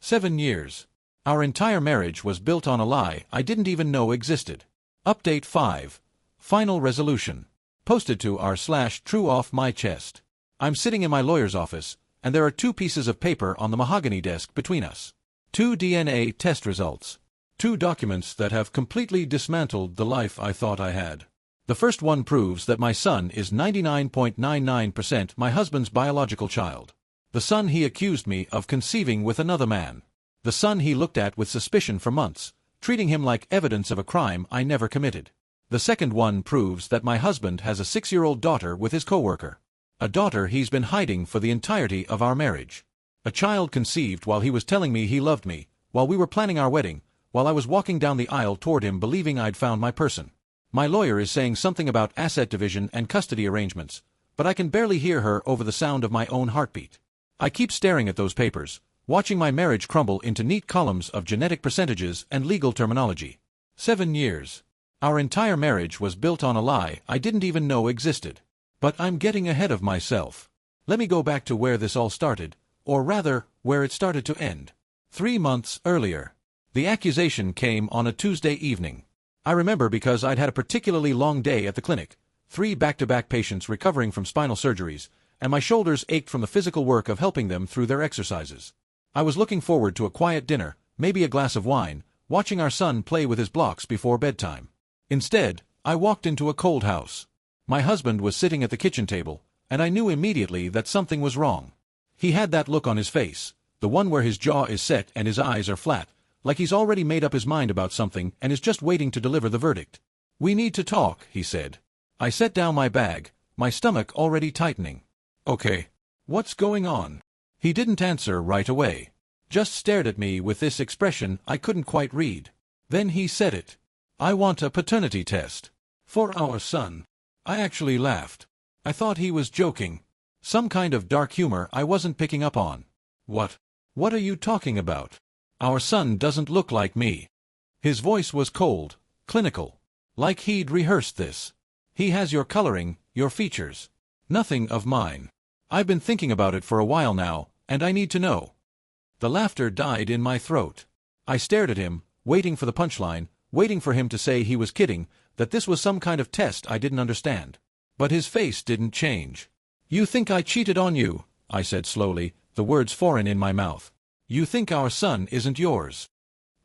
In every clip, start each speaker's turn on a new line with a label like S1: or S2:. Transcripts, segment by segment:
S1: 7 years. Our entire marriage was built on a lie I didn't even know existed. Update 5. Final resolution. Posted to r/true off my chest. I'm sitting in my lawyer's office, and there are 2 pieces of paper on the mahogany desk between us. 2 DNA test results. 2 documents that have completely dismantled the life I thought I had. The first one proves that my son is 99.99% my husband's biological child. The son he accused me of conceiving with another man. The son he looked at with suspicion for months, treating him like evidence of a crime I never committed. The second one proves that my husband has a 6-year-old daughter with his coworker. A daughter he's been hiding for the entirety of our marriage. A child conceived while he was telling me he loved me, while we were planning our wedding, while I was walking down the aisle toward him believing I'd found my person. My lawyer is saying something about asset division and custody arrangements, but I can barely hear her over the sound of my own heartbeat. I keep staring at those papers, watching my marriage crumble into neat columns of genetic percentages and legal terminology. 7 years. Our entire marriage was built on a lie I didn't even know existed. But I'm getting ahead of myself. Let me go back to where this all started, or rather, where it started to end. 3 months earlier. The accusation came on a Tuesday evening. I remember because I'd had a particularly long day at the clinic, 3 back-to-back patients recovering from spinal surgeries, and my shoulders ached from the physical work of helping them through their exercises. I was looking forward to a quiet dinner, maybe a glass of wine, watching our son play with his blocks before bedtime. Instead, I walked into a cold house. My husband was sitting at the kitchen table, and I knew immediately that something was wrong. He had that look on his face, the one where his jaw is set and his eyes are flat, like he's already made up his mind about something and is just waiting to deliver the verdict. "We need to talk," he said. I set down my bag, my stomach already tightening. "Okay. What's going on?" He didn't answer right away. Just stared at me with this expression I couldn't quite read. Then he said it. "I want a paternity test. For our son." I actually laughed. I thought he was joking. Some kind of dark humor I wasn't picking up on. "What? What are you talking about? Our son doesn't look like me." His voice was cold, clinical. Like he'd rehearsed this. "He has your coloring, your features. Nothing of mine. I've been thinking about it for a while now, and I need to know." The laughter died in my throat. I stared at him, waiting for the punchline, waiting for him to say he was kidding, that this was some kind of test I didn't understand. But his face didn't change. "You think I cheated on you," I said slowly, the words foreign in my mouth. "You think our son isn't yours.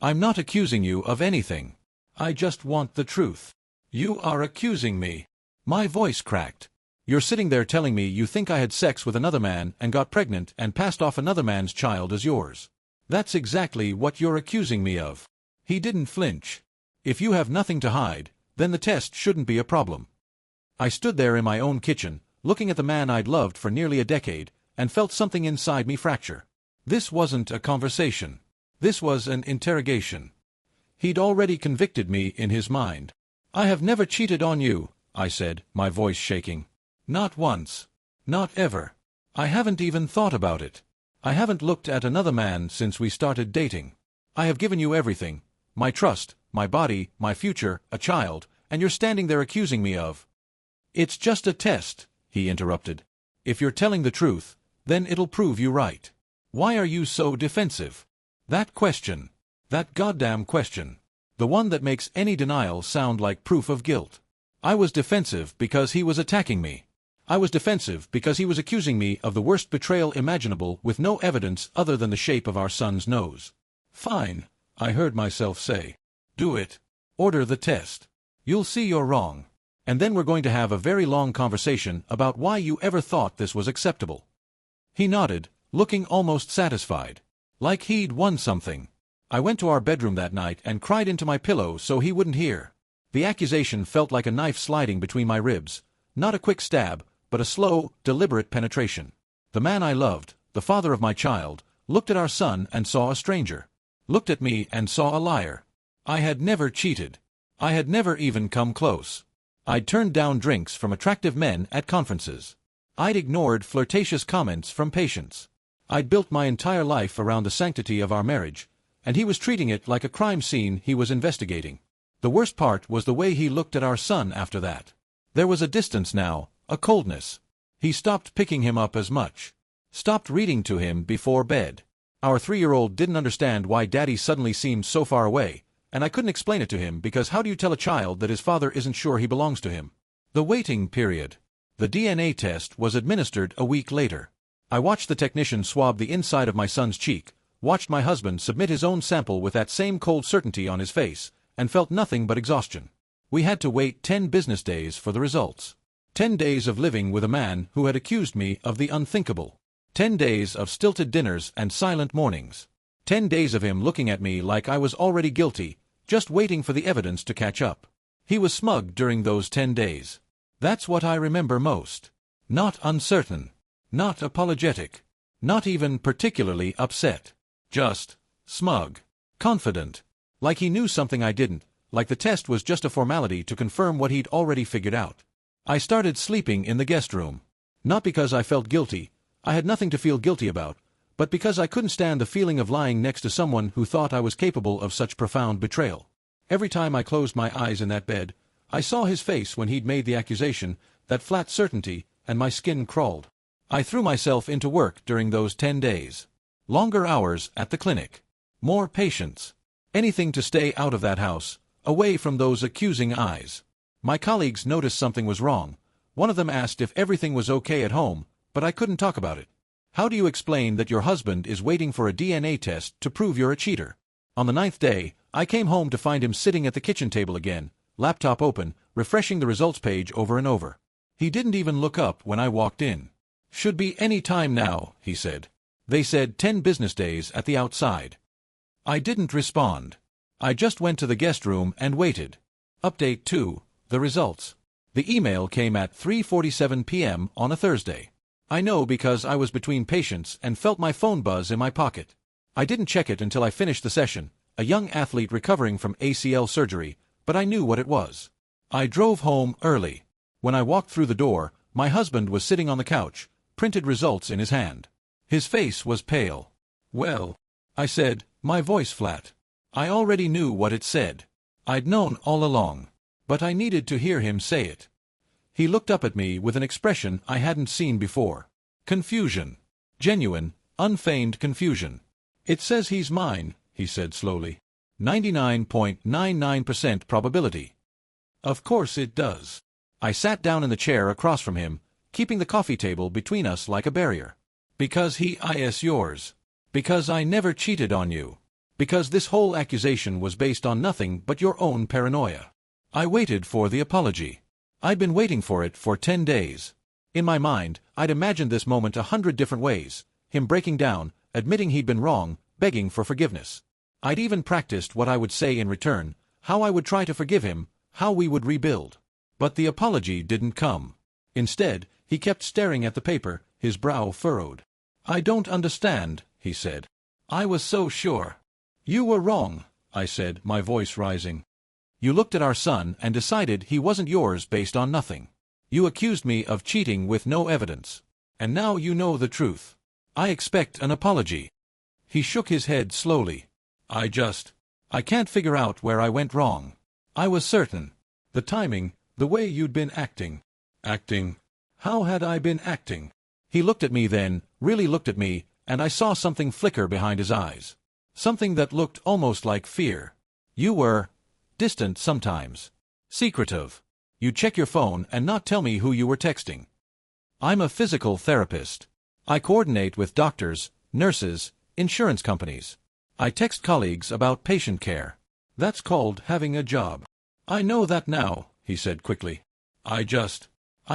S1: I'm not accusing you of anything. I just want the truth." "You are accusing me." My voice cracked. "You're sitting there telling me you think I had sex with another man and got pregnant and passed off another man's child as yours. That's exactly what you're accusing me of." He didn't flinch. "If you have nothing to hide, then the test shouldn't be a problem." I stood there in my own kitchen, looking at the man I'd loved for nearly a decade, and felt something inside me fracture. This wasn't a conversation. This was an interrogation. He'd already convicted me in his mind. "I have never cheated on you," I said, my voice shaking. "Not once. Not ever. I haven't even thought about it. I haven't looked at another man since we started dating. I have given you everything. My trust, my body, my future, a child, and you're standing there accusing me of—" "It's just a test," he interrupted. "If you're telling the truth, then it'll prove you right. Why are you so defensive?" That question. That goddamn question. The one that makes any denial sound like proof of guilt. I was defensive because he was attacking me. I was defensive because he was accusing me of the worst betrayal imaginable with no evidence other than the shape of our son's nose. "Fine," I heard myself say. "Do it. Order the test. You'll see you're wrong. And then we're going to have a very long conversation about why you ever thought this was acceptable." He nodded, looking almost satisfied. Like he'd won something. I went to our bedroom that night and cried into my pillow so he wouldn't hear. The accusation felt like a knife sliding between my ribs, not a quick stab, but a slow, deliberate penetration. The man I loved, the father of my child, looked at our son and saw a stranger. Looked at me and saw a liar. I had never cheated. I had never even come close. I'd turned down drinks from attractive men at conferences. I'd ignored flirtatious comments from patients. I'd built my entire life around the sanctity of our marriage, and he was treating it like a crime scene he was investigating. The worst part was the way he looked at our son after that. There was a distance now, a coldness. He stopped picking him up as much. Stopped reading to him before bed. Our 3-year-old didn't understand why Daddy suddenly seemed so far away, and I couldn't explain it to him because how do you tell a child that his father isn't sure he belongs to him? The waiting period. The DNA test was administered a week later. I watched the technician swab the inside of my son's cheek, watched my husband submit his own sample with that same cold certainty on his face, and felt nothing but exhaustion. We had to wait 10 business days for the results. 10 days of living with a man who had accused me of the unthinkable. 10 days of stilted dinners and silent mornings. 10 days of him looking at me like I was already guilty, just waiting for the evidence to catch up. He was smug during those 10 days. That's what I remember most. Not uncertain. Not apologetic. Not even particularly upset. Just smug. Confident. Like he knew something I didn't, like the test was just a formality to confirm what he'd already figured out. I started sleeping in the guest room. Not because I felt guilty, I had nothing to feel guilty about, but because I couldn't stand the feeling of lying next to someone who thought I was capable of such profound betrayal. Every time I closed my eyes in that bed, I saw his face when he'd made the accusation, that flat certainty, and my skin crawled. I threw myself into work during those 10 days. Longer hours at the clinic. More patients. Anything to stay out of that house, away from those accusing eyes. My colleagues noticed something was wrong. One of them asked if everything was okay at home, but I couldn't talk about it. How do you explain that your husband is waiting for a DNA test to prove you're a cheater? On the 9th day, I came home to find him sitting at the kitchen table again, laptop open, refreshing the results page over and over. He didn't even look up when I walked in. Should be any time now, he said. They said 10 business days at the outside. I didn't respond. I just went to the guest room and waited. Update 2, the results. The email came at 3:47 p.m. on a Thursday. I know because I was between patients and felt my phone buzz in my pocket. I didn't check it until I finished the session, a young athlete recovering from ACL surgery, but I knew what it was. I drove home early. When I walked through the door, my husband was sitting on the couch, printed results in his hand. His face was pale. Well, I said, my voice flat. I already knew what it said. I'd known all along. But I needed to hear him say it. He looked up at me with an expression I hadn't seen before. Confusion. Genuine, unfeigned confusion. It says he's mine, he said slowly. 99.99% probability. Of course it does. I sat down in the chair across from him, keeping the coffee table between us like a barrier. Because he is yours. Because I never cheated on you. Because this whole accusation was based on nothing but your own paranoia. I waited for the apology. I'd been waiting for it for 10 days. In my mind, I'd imagined this moment 100 different ways, him breaking down, admitting he'd been wrong, begging for forgiveness. I'd even practiced what I would say in return, how I would try to forgive him, how we would rebuild. But the apology didn't come. Instead, he kept staring at the paper, his brow furrowed. I don't understand, he said. I was so sure. You were wrong, I said, my voice rising. You looked at our son and decided he wasn't yours based on nothing. You accused me of cheating with no evidence. And now you know the truth. I expect an apology. He shook his head slowly. I can't figure out where I went wrong. I was certain. The timing, the way you'd been acting. Acting? How had I been acting? He looked at me then, really looked at me, and I saw something flicker behind his eyes. Something that looked almost like fear. You were distant sometimes. Secretive. You'd check your phone and not tell me who you were texting. I'm a physical therapist. I coordinate with doctors, nurses, insurance companies. I text colleagues about patient care. That's called having a job. I know that now, he said quickly. I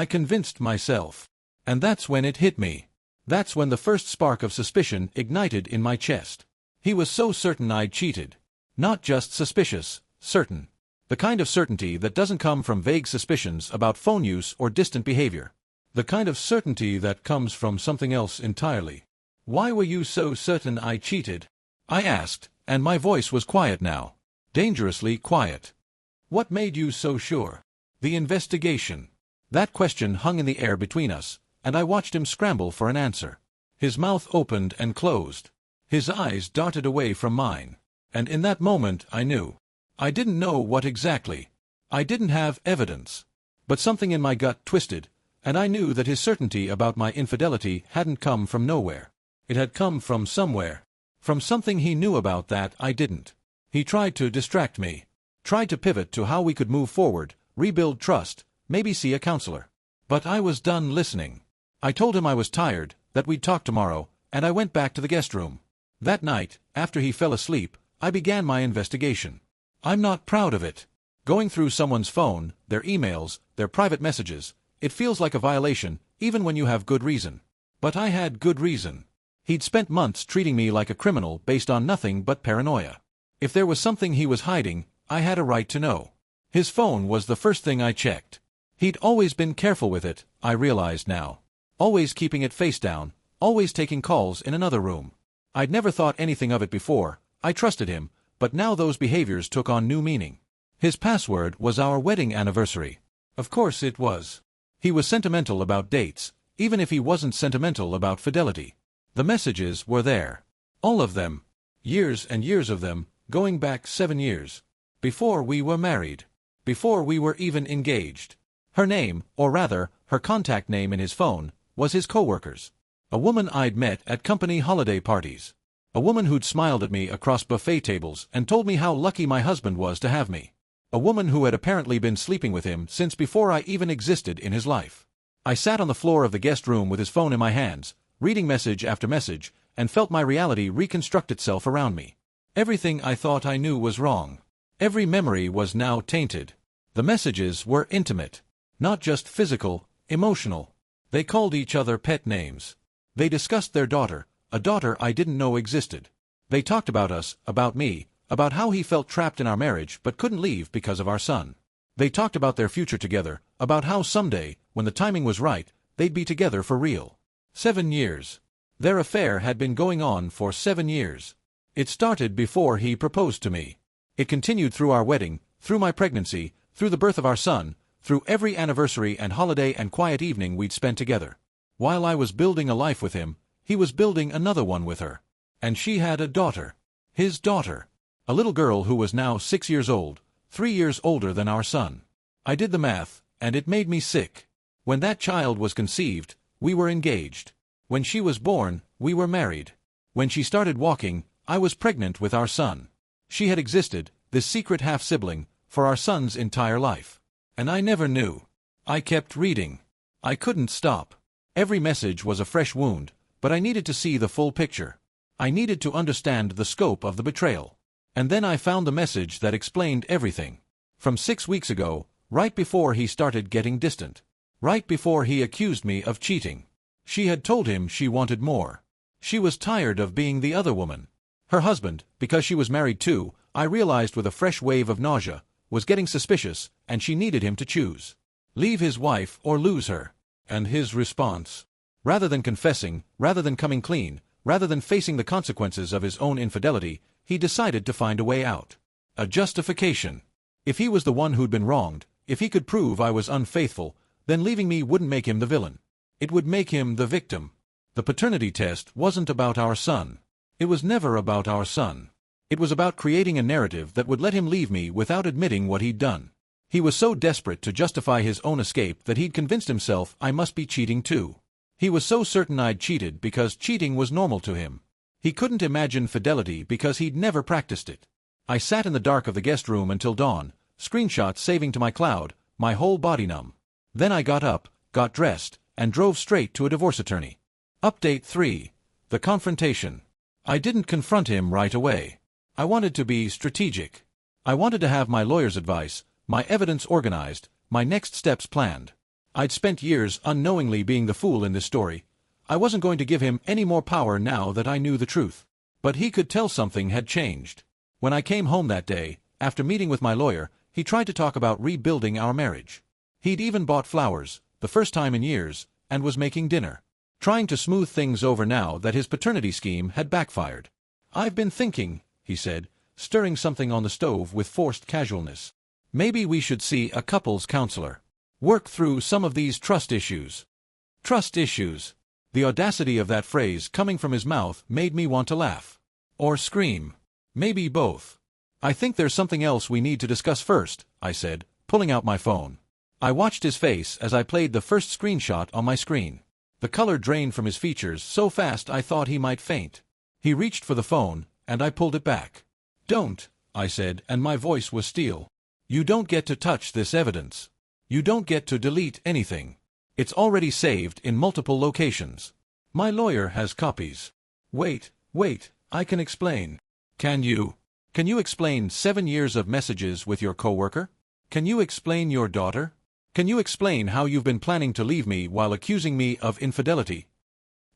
S1: convinced myself. And that's when it hit me. That's when the first spark of suspicion ignited in my chest. He was so certain I'd cheated. Not just suspicious, certain. The kind of certainty that doesn't come from vague suspicions about phone use or distant behavior. The kind of certainty that comes from something else entirely. Why were you so certain I cheated? I asked, and my voice was quiet now. Dangerously quiet. What made you so sure? The investigation. That question hung in the air between us, and I watched him scramble for an answer. His mouth opened and closed. His eyes darted away from mine. And in that moment I knew. I didn't know what exactly. I didn't have evidence. But something in my gut twisted, and I knew that his certainty about my infidelity hadn't come from nowhere. It had come from somewhere. From something he knew about that I didn't. He tried to distract me. Tried to pivot to how we could move forward, rebuild trust, maybe see a counselor. But I was done listening. I told him I was tired, that we'd talk tomorrow, and I went back to the guest room. That night, after he fell asleep, I began my investigation. I'm not proud of it. Going through someone's phone, their emails, their private messages, it feels like a violation, even when you have good reason. But I had good reason. He'd spent months treating me like a criminal based on nothing but paranoia. If there was something he was hiding, I had a right to know. His phone was the first thing I checked. He'd always been careful with it, I realized now. Always keeping it face down, always taking calls in another room. I'd never thought anything of it before, I trusted him, but now those behaviors took on new meaning. His password was our wedding anniversary. Of course it was. He was sentimental about dates, even if he wasn't sentimental about fidelity. The messages were there. All of them. Years and years of them, going back 7 years. Before we were married. Before we were even engaged. Her name, or rather, her contact name in his phone, was his coworker's. A woman I'd met at company holiday parties. A woman who'd smiled at me across buffet tables and told me how lucky my husband was to have me. A woman who had apparently been sleeping with him since before I even existed in his life. I sat on the floor of the guest room with his phone in my hands, reading message after message, and felt my reality reconstruct itself around me. Everything I thought I knew was wrong. Every memory was now tainted. The messages were intimate. Not just physical, emotional. They called each other pet names. They discussed their daughter, a daughter I didn't know existed. They talked about us, about me, about how he felt trapped in our marriage but couldn't leave because of our son. They talked about their future together, about how someday, when the timing was right, they'd be together for real. 7 years. Their affair had been going on for 7 years. It started before he proposed to me. It continued through our wedding, through my pregnancy, through the birth of our son, through every anniversary and holiday and quiet evening we'd spent together. While I was building a life with him, he was building another one with her. And she had a daughter. His daughter. A little girl who was now 6 years old, 3 years older than our son. I did the math, and it made me sick. When that child was conceived, we were engaged. When she was born, we were married. When she started walking, I was pregnant with our son. She had existed, this secret half-sibling, for our son's entire life. And I never knew. I kept reading. I couldn't stop. Every message was a fresh wound, but I needed to see the full picture. I needed to understand the scope of the betrayal. And then I found the message that explained everything. From 6 weeks ago, right before he started getting distant. Right before he accused me of cheating. She had told him she wanted more. She was tired of being the other woman. Her husband, because she was married too, I realized with a fresh wave of nausea, was getting suspicious, and she needed him to choose. Leave his wife or lose her. And his response? Rather than confessing, rather than coming clean, rather than facing the consequences of his own infidelity, he decided to find a way out. A justification. If he was the one who'd been wronged, if he could prove I was unfaithful, then leaving me wouldn't make him the villain. It would make him the victim. The paternity test wasn't about our son. It was never about our son. It was about creating a narrative that would let him leave me without admitting what he'd done. He was so desperate to justify his own escape that he'd convinced himself I must be cheating too. He was so certain I'd cheated because cheating was normal to him. He couldn't imagine fidelity because he'd never practiced it. I sat in the dark of the guest room until dawn, screenshots saving to my cloud, my whole body numb. Then I got up, got dressed, and drove straight to a divorce attorney. Update 3. The confrontation. I didn't confront him right away. I wanted to be strategic. I wanted to have my lawyer's advice, my evidence organized, my next steps planned. I'd spent years unknowingly being the fool in this story. I wasn't going to give him any more power now that I knew the truth. But he could tell something had changed. When I came home that day, after meeting with my lawyer, he tried to talk about rebuilding our marriage. He'd even bought flowers, the first time in years, and was making dinner. Trying to smooth things over now that his paternity scheme had backfired. "I've been thinking," he said, stirring something on the stove with forced casualness. "Maybe we should see a couples counselor. Work through some of these trust issues." Trust issues. The audacity of that phrase coming from his mouth made me want to laugh. Or scream. Maybe both. "I think there's something else we need to discuss first," I said, pulling out my phone. I watched his face as I played the first screenshot on my screen. The color drained from his features so fast I thought he might faint. He reached for the phone, and I pulled it back. "Don't," I said, and my voice was steel. "You don't get to touch this evidence. You don't get to delete anything. It's already saved in multiple locations. My lawyer has copies." Wait, I can explain." "Can you? Can you explain 7 years of messages with your coworker? Can you explain your daughter? Can you explain how you've been planning to leave me while accusing me of infidelity?"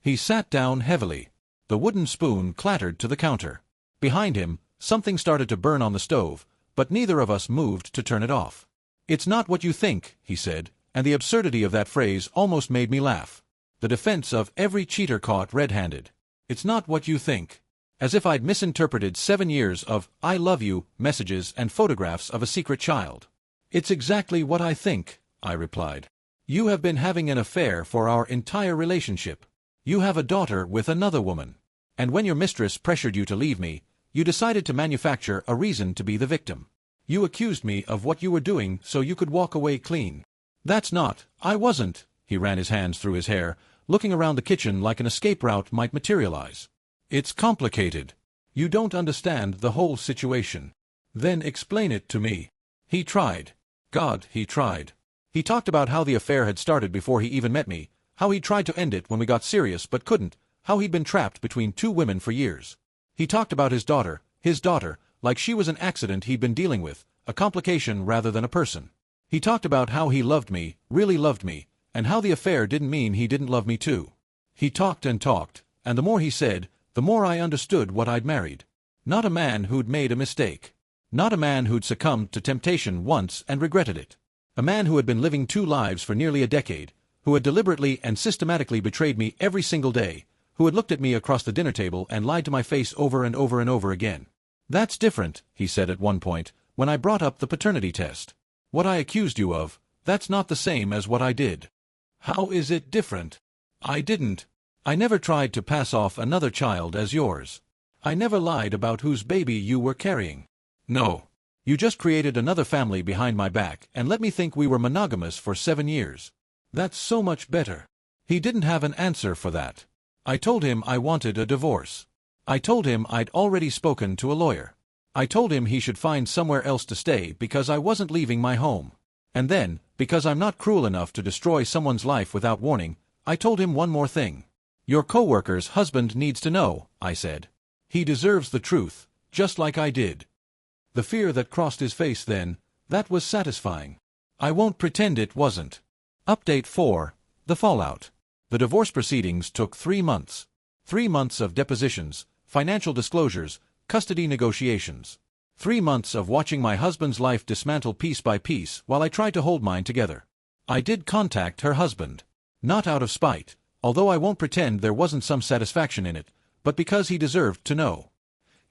S1: He sat down heavily. The wooden spoon clattered to the counter. Behind him, something started to burn on the stove, but neither of us moved to turn it off. "It's not what you think," he said, and the absurdity of that phrase almost made me laugh. The defense of every cheater caught red-handed. "It's not what you think." As if I'd misinterpreted 7 years of "I love you" messages and photographs of a secret child. "It's exactly what I think," I replied. "You have been having an affair for our entire relationship. You have a daughter with another woman. And when your mistress pressured you to leave me, you decided to manufacture a reason to be the victim. You accused me of what you were doing so you could walk away clean. That's not, I wasn't." He ran his hands through his hair, looking around the kitchen like an escape route might materialize. "It's complicated. You don't understand the whole situation. Then explain it to me." He tried. God, he tried. He talked about how the affair had started before he even met me, how he tried to end it when we got serious but couldn't, how he'd been trapped between 2 women for years. He talked about his daughter, like she was an accident he'd been dealing with, a complication rather than a person. He talked about how he loved me, really loved me, and how the affair didn't mean he didn't love me too. He talked, and the more he said, the more I understood what I'd married. Not a man who'd made a mistake. Not a man who'd succumbed to temptation once and regretted it. A man who had been living 2 lives for nearly a decade, who had deliberately and systematically betrayed me every single day, who had looked at me across the dinner table and lied to my face over and over and over again. "That's different," he said at one point, when I brought up the paternity test. "What I accused you of, that's not the same as what I did." "How is it different?" "I didn't. I never tried to pass off another child as yours. I never lied about whose baby you were carrying. No. You just created another family behind my back and let me think we were monogamous for 7 years. That's so much better." He didn't have an answer for that. I told him I wanted a divorce. I told him I'd already spoken to a lawyer. I told him he should find somewhere else to stay because I wasn't leaving my home. And then, because I'm not cruel enough to destroy someone's life without warning, I told him one more thing. "Your coworker's husband needs to know," I said. "He deserves the truth, just like I did." The fear that crossed his face then, that was satisfying. I won't pretend it wasn't. Update 4. The fallout. The divorce proceedings took 3 months. 3 months of depositions, financial disclosures, custody negotiations. 3 months of watching my husband's life dismantle piece by piece while I tried to hold mine together. I did contact her husband. Not out of spite, although I won't pretend there wasn't some satisfaction in it, but because he deserved to know.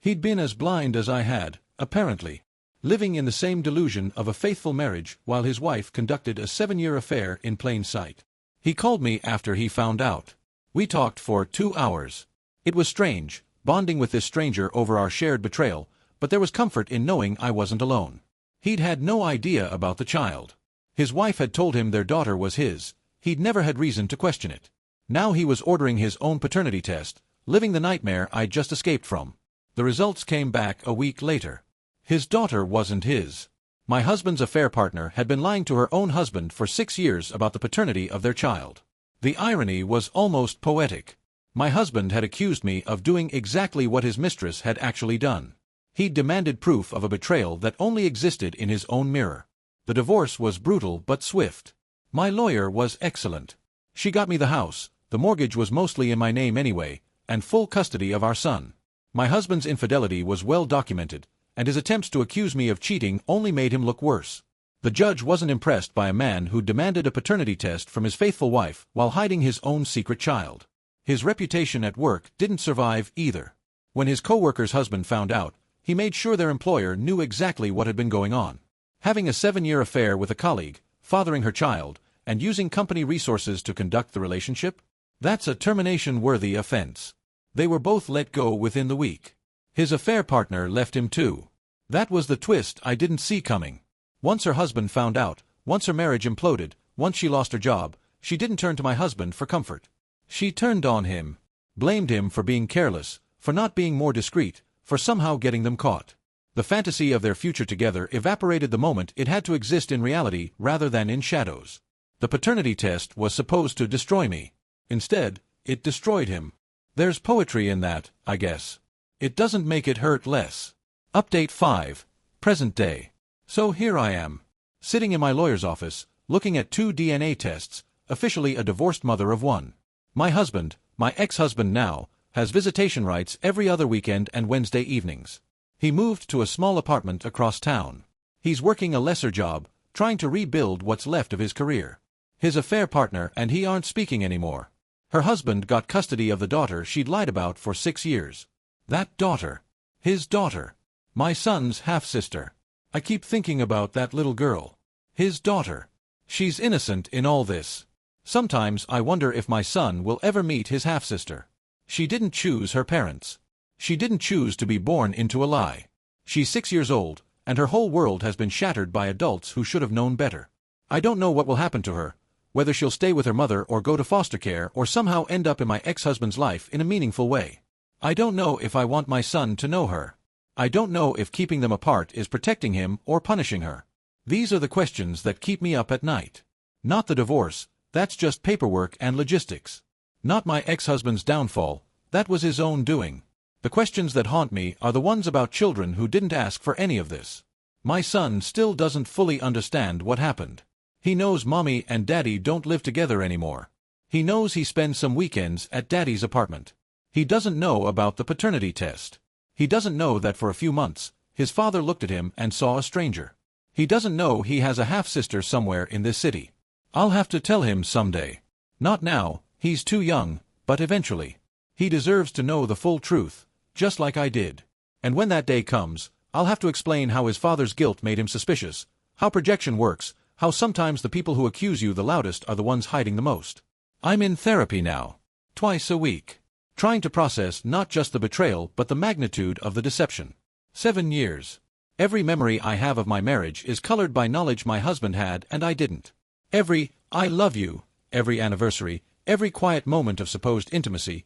S1: He'd been as blind as I had, apparently, living in the same delusion of a faithful marriage while his wife conducted a 7-year affair in plain sight. He called me after he found out. We talked for 2 hours. It was strange, bonding with this stranger over our shared betrayal, but there was comfort in knowing I wasn't alone. He'd had no idea about the child. His wife had told him their daughter was his. He'd never had reason to question it. Now he was ordering his own paternity test, living the nightmare I'd just escaped from. The results came back a week later. His daughter wasn't his. My husband's affair partner had been lying to her own husband for 6 years about the paternity of their child. The irony was almost poetic. My husband had accused me of doing exactly what his mistress had actually done. He'd demanded proof of a betrayal that only existed in his own mirror. The divorce was brutal but swift. My lawyer was excellent. She got me the house, the mortgage was mostly in my name anyway, and full custody of our son. My husband's infidelity was well documented, and his attempts to accuse me of cheating only made him look worse. The judge wasn't impressed by a man who demanded a paternity test from his faithful wife while hiding his own secret child. His reputation at work didn't survive either. When his coworker's husband found out, he made sure their employer knew exactly what had been going on. Having a 7-year affair with a colleague, fathering her child, and using company resources to conduct the relationship? That's a termination-worthy offense. They were both let go within the week. His affair partner left him too. That was the twist I didn't see coming. Once her husband found out, once her marriage imploded, once she lost her job, she didn't turn to my husband for comfort. She turned on him, blamed him for being careless, for not being more discreet, for somehow getting them caught. The fantasy of their future together evaporated the moment it had to exist in reality rather than in shadows. The paternity test was supposed to destroy me. Instead, it destroyed him. There's poetry in that, I guess. It doesn't make it hurt less. Update 5. Present day. So here I am, sitting in my lawyer's office, looking at 2 DNA tests, officially a divorced mother of 1. My husband, my ex-husband now, has visitation rights every other weekend and Wednesday evenings. He moved to a small apartment across town. He's working a lesser job, trying to rebuild what's left of his career. His affair partner and he aren't speaking anymore. Her husband got custody of the daughter she'd lied about for 6 years. That daughter. His daughter. My son's half-sister. I keep thinking about that little girl. His daughter. She's innocent in all this. Sometimes I wonder if my son will ever meet his half-sister. She didn't choose her parents. She didn't choose to be born into a lie. She's 6 years old, and her whole world has been shattered by adults who should have known better. I don't know what will happen to her, whether she'll stay with her mother or go to foster care or somehow end up in my ex-husband's life in a meaningful way. I don't know if I want my son to know her. I don't know if keeping them apart is protecting him or punishing her. These are the questions that keep me up at night. Not the divorce, that's just paperwork and logistics. Not my ex-husband's downfall, that was his own doing. The questions that haunt me are the ones about children who didn't ask for any of this. My son still doesn't fully understand what happened. He knows mommy and daddy don't live together anymore. He knows he spends some weekends at daddy's apartment. He doesn't know about the paternity test. He doesn't know that for a few months, his father looked at him and saw a stranger. He doesn't know he has a half-sister somewhere in this city. I'll have to tell him someday. Not now, he's too young, but eventually. He deserves to know the full truth, just like I did. And when that day comes, I'll have to explain how his father's guilt made him suspicious, how projection works, how sometimes the people who accuse you the loudest are the ones hiding the most. I'm in therapy now, twice a week, trying to process not just the betrayal but the magnitude of the deception. 7 years. Every memory I have of my marriage is colored by knowledge my husband had and I didn't. Every "I love you," every anniversary, every quiet moment of supposed intimacy.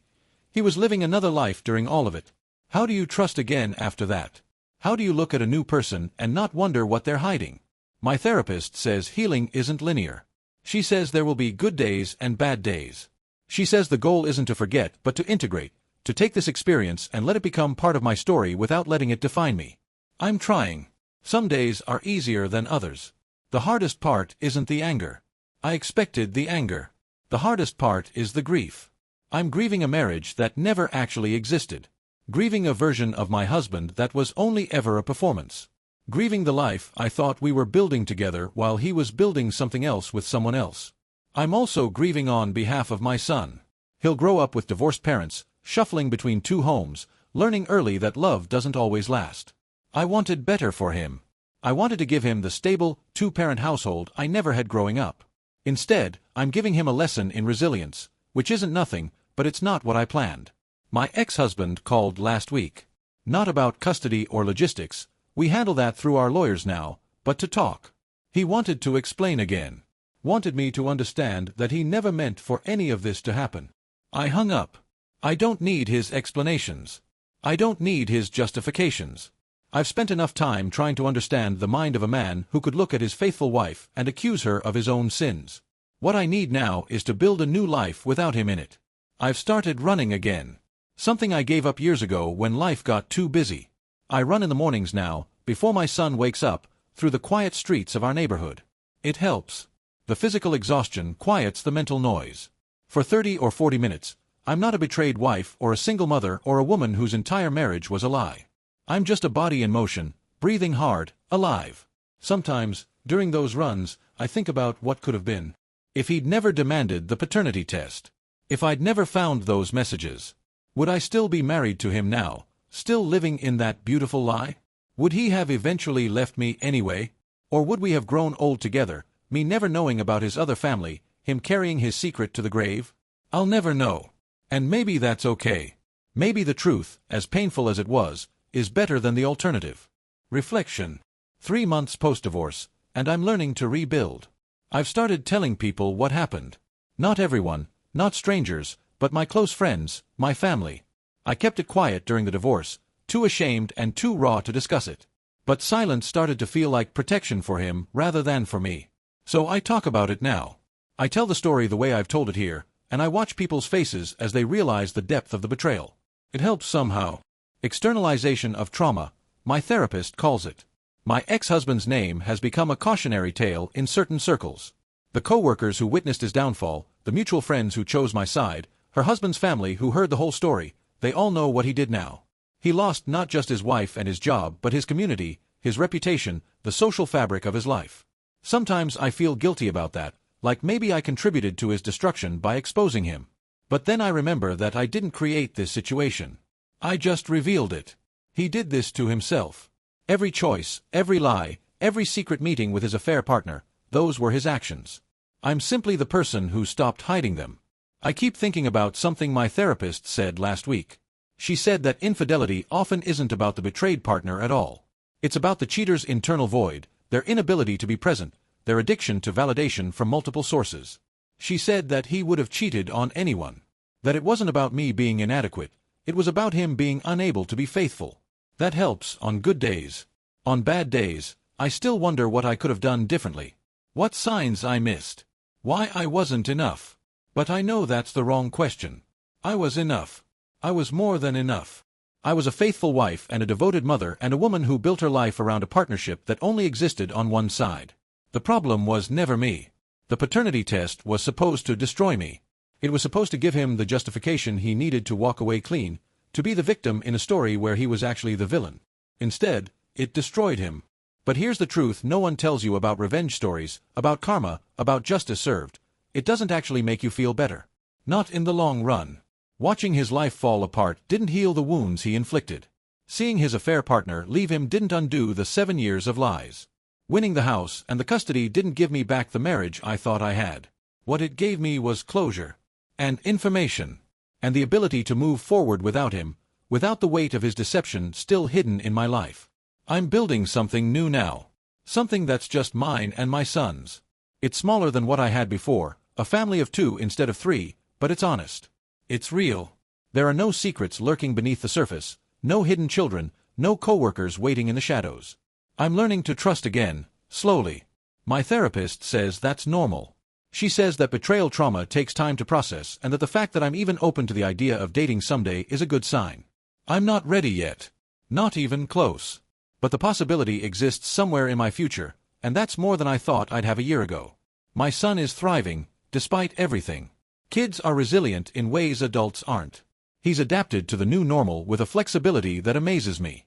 S1: He was living another life during all of it. How do you trust again after that? How do you look at a new person and not wonder what they're hiding? My therapist says healing isn't linear. She says there will be good days and bad days. She says the goal isn't to forget but to integrate, to take this experience and let it become part of my story without letting it define me. I'm trying. Some days are easier than others. The hardest part isn't the anger. I expected the anger. The hardest part is the grief. I'm grieving a marriage that never actually existed. Grieving a version of my husband that was only ever a performance. Grieving the life I thought we were building together while he was building something else with someone else. I'm also grieving on behalf of my son. He'll grow up with divorced parents, shuffling between 2 homes, learning early that love doesn't always last. I wanted better for him. I wanted to give him the stable, 2-parent household I never had growing up. Instead, I'm giving him a lesson in resilience, which isn't nothing, but it's not what I planned. My ex-husband called last week. Not about custody or logistics, we handle that through our lawyers now, but to talk. He wanted to explain again. Wanted me to understand that he never meant for any of this to happen. I hung up. I don't need his explanations. I don't need his justifications. I've spent enough time trying to understand the mind of a man who could look at his faithful wife and accuse her of his own sins. What I need now is to build a new life without him in it. I've started running again. Something I gave up years ago when life got too busy. I run in the mornings now, before my son wakes up, through the quiet streets of our neighborhood. It helps. The physical exhaustion quiets the mental noise. For 30 or 40 minutes, I'm not a betrayed wife or a single mother or a woman whose entire marriage was a lie. I'm just a body in motion, breathing hard, alive. Sometimes, during those runs, I think about what could have been. If he'd never demanded the paternity test. If I'd never found those messages. Would I still be married to him now, still living in that beautiful lie? Would he have eventually left me anyway? Or would we have grown old together, me never knowing about his other family, him carrying his secret to the grave? I'll never know. And maybe that's okay. Maybe the truth, as painful as it was, is better than the alternative. Reflection. 3 months post-divorce, and I'm learning to rebuild. I've started telling people what happened. Not everyone, not strangers, but my close friends, my family. I kept it quiet during the divorce, too ashamed and too raw to discuss it. But silence started to feel like protection for him rather than for me. So I talk about it now. I tell the story the way I've told it here, and I watch people's faces as they realize the depth of the betrayal. It helps somehow. Externalization of trauma, my therapist calls it. My ex-husband's name has become a cautionary tale in certain circles. The co-workers who witnessed his downfall, the mutual friends who chose my side, her husband's family who heard the whole story, they all know what he did now. He lost not just his wife and his job but his community, his reputation, the social fabric of his life. Sometimes I feel guilty about that, like maybe I contributed to his destruction by exposing him. But then I remember that I didn't create this situation. I just revealed it. He did this to himself. Every choice, every lie, every secret meeting with his affair partner, those were his actions. I'm simply the person who stopped hiding them. I keep thinking about something my therapist said last week. She said that infidelity often isn't about the betrayed partner at all. It's about the cheater's internal void, their inability to be present, their addiction to validation from multiple sources. She said that he would have cheated on anyone. That it wasn't about me being inadequate, it was about him being unable to be faithful. That helps on good days. On bad days, I still wonder what I could have done differently. What signs I missed. Why I wasn't enough. But I know that's the wrong question. I was enough. I was more than enough. I was a faithful wife and a devoted mother and a woman who built her life around a partnership that only existed on one side. The problem was never me. The paternity test was supposed to destroy me. It was supposed to give him the justification he needed to walk away clean, to be the victim in a story where he was actually the villain. Instead, it destroyed him. But here's the truth no one tells you about revenge stories, about karma, about justice served. It doesn't actually make you feel better. Not in the long run. Watching his life fall apart didn't heal the wounds he inflicted. Seeing his affair partner leave him didn't undo the 7 years of lies. Winning the house and the custody didn't give me back the marriage I thought I had. What it gave me was closure. And information. And the ability to move forward without him, without the weight of his deception still hidden in my life. I'm building something new now. Something that's just mine and my son's. It's smaller than what I had before, a family of 2 instead of 3, but it's honest. It's real. There are no secrets lurking beneath the surface, no hidden children, no co-workers waiting in the shadows. I'm learning to trust again, slowly. My therapist says that's normal. She says that betrayal trauma takes time to process and that the fact that I'm even open to the idea of dating someday is a good sign. I'm not ready yet. Not even close. But the possibility exists somewhere in my future, and that's more than I thought I'd have a year ago. My son is thriving, despite everything. Kids are resilient in ways adults aren't. He's adapted to the new normal with a flexibility that amazes me.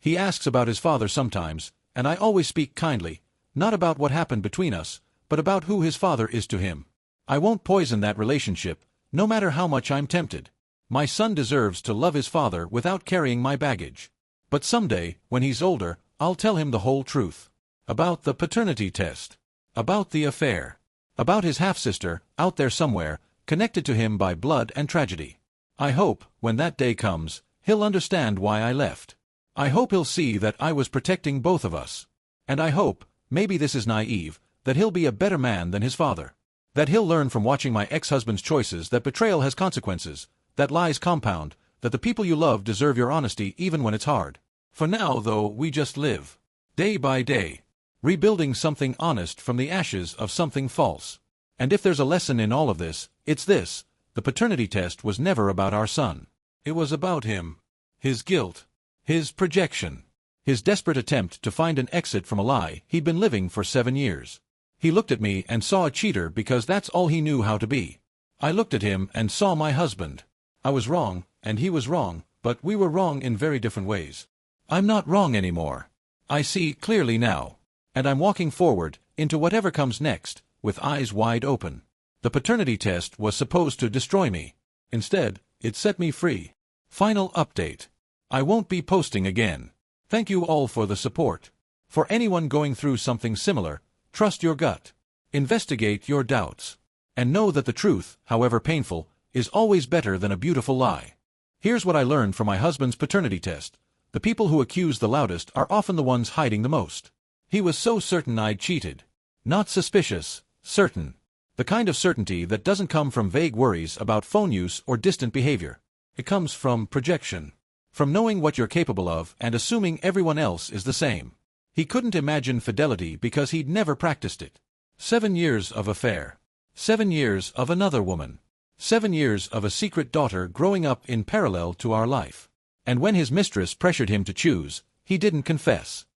S1: He asks about his father sometimes, and I always speak kindly, not about what happened between us, but about who his father is to him. I won't poison that relationship, no matter how much I'm tempted. My son deserves to love his father without carrying my baggage. But someday, when he's older, I'll tell him the whole truth. About the paternity test. About the affair. About his half-sister, out there somewhere, connected to him by blood and tragedy. I hope, when that day comes, he'll understand why I left. I hope he'll see that I was protecting both of us. And I hope, maybe this is naive, that he'll be a better man than his father. That he'll learn from watching my ex-husband's choices that betrayal has consequences, that lies compound, that the people you love deserve your honesty even when it's hard. For now, though, we just live. Day by day. Rebuilding something honest from the ashes of something false. And if there's a lesson in all of this, it's this: the paternity test was never about our son. It was about him. His guilt. His projection. His desperate attempt to find an exit from a lie he'd been living for 7 years. He looked at me and saw a cheater because that's all he knew how to be. I looked at him and saw my husband. I was wrong, and he was wrong, but we were wrong in very different ways. I'm not wrong anymore. I see clearly now. And I'm walking forward, into whatever comes next, with eyes wide open. The paternity test was supposed to destroy me. Instead, it set me free. Final update. I won't be posting again. Thank you all for the support. For anyone going through something similar, trust your gut. Investigate your doubts. And know that the truth, however painful, is always better than a beautiful lie. Here's what I learned from my husband's paternity test. The people who accuse the loudest are often the ones hiding the most. He was so certain I'd cheated. Not suspicious, certain. The kind of certainty that doesn't come from vague worries about phone use or distant behavior. It comes from projection. From knowing what you're capable of and assuming everyone else is the same. He couldn't imagine fidelity because he'd never practiced it. 7 years of affair. 7 years of another woman. 7 years of a secret daughter growing up in parallel to our life. And when his mistress pressured him to choose, he didn't confess.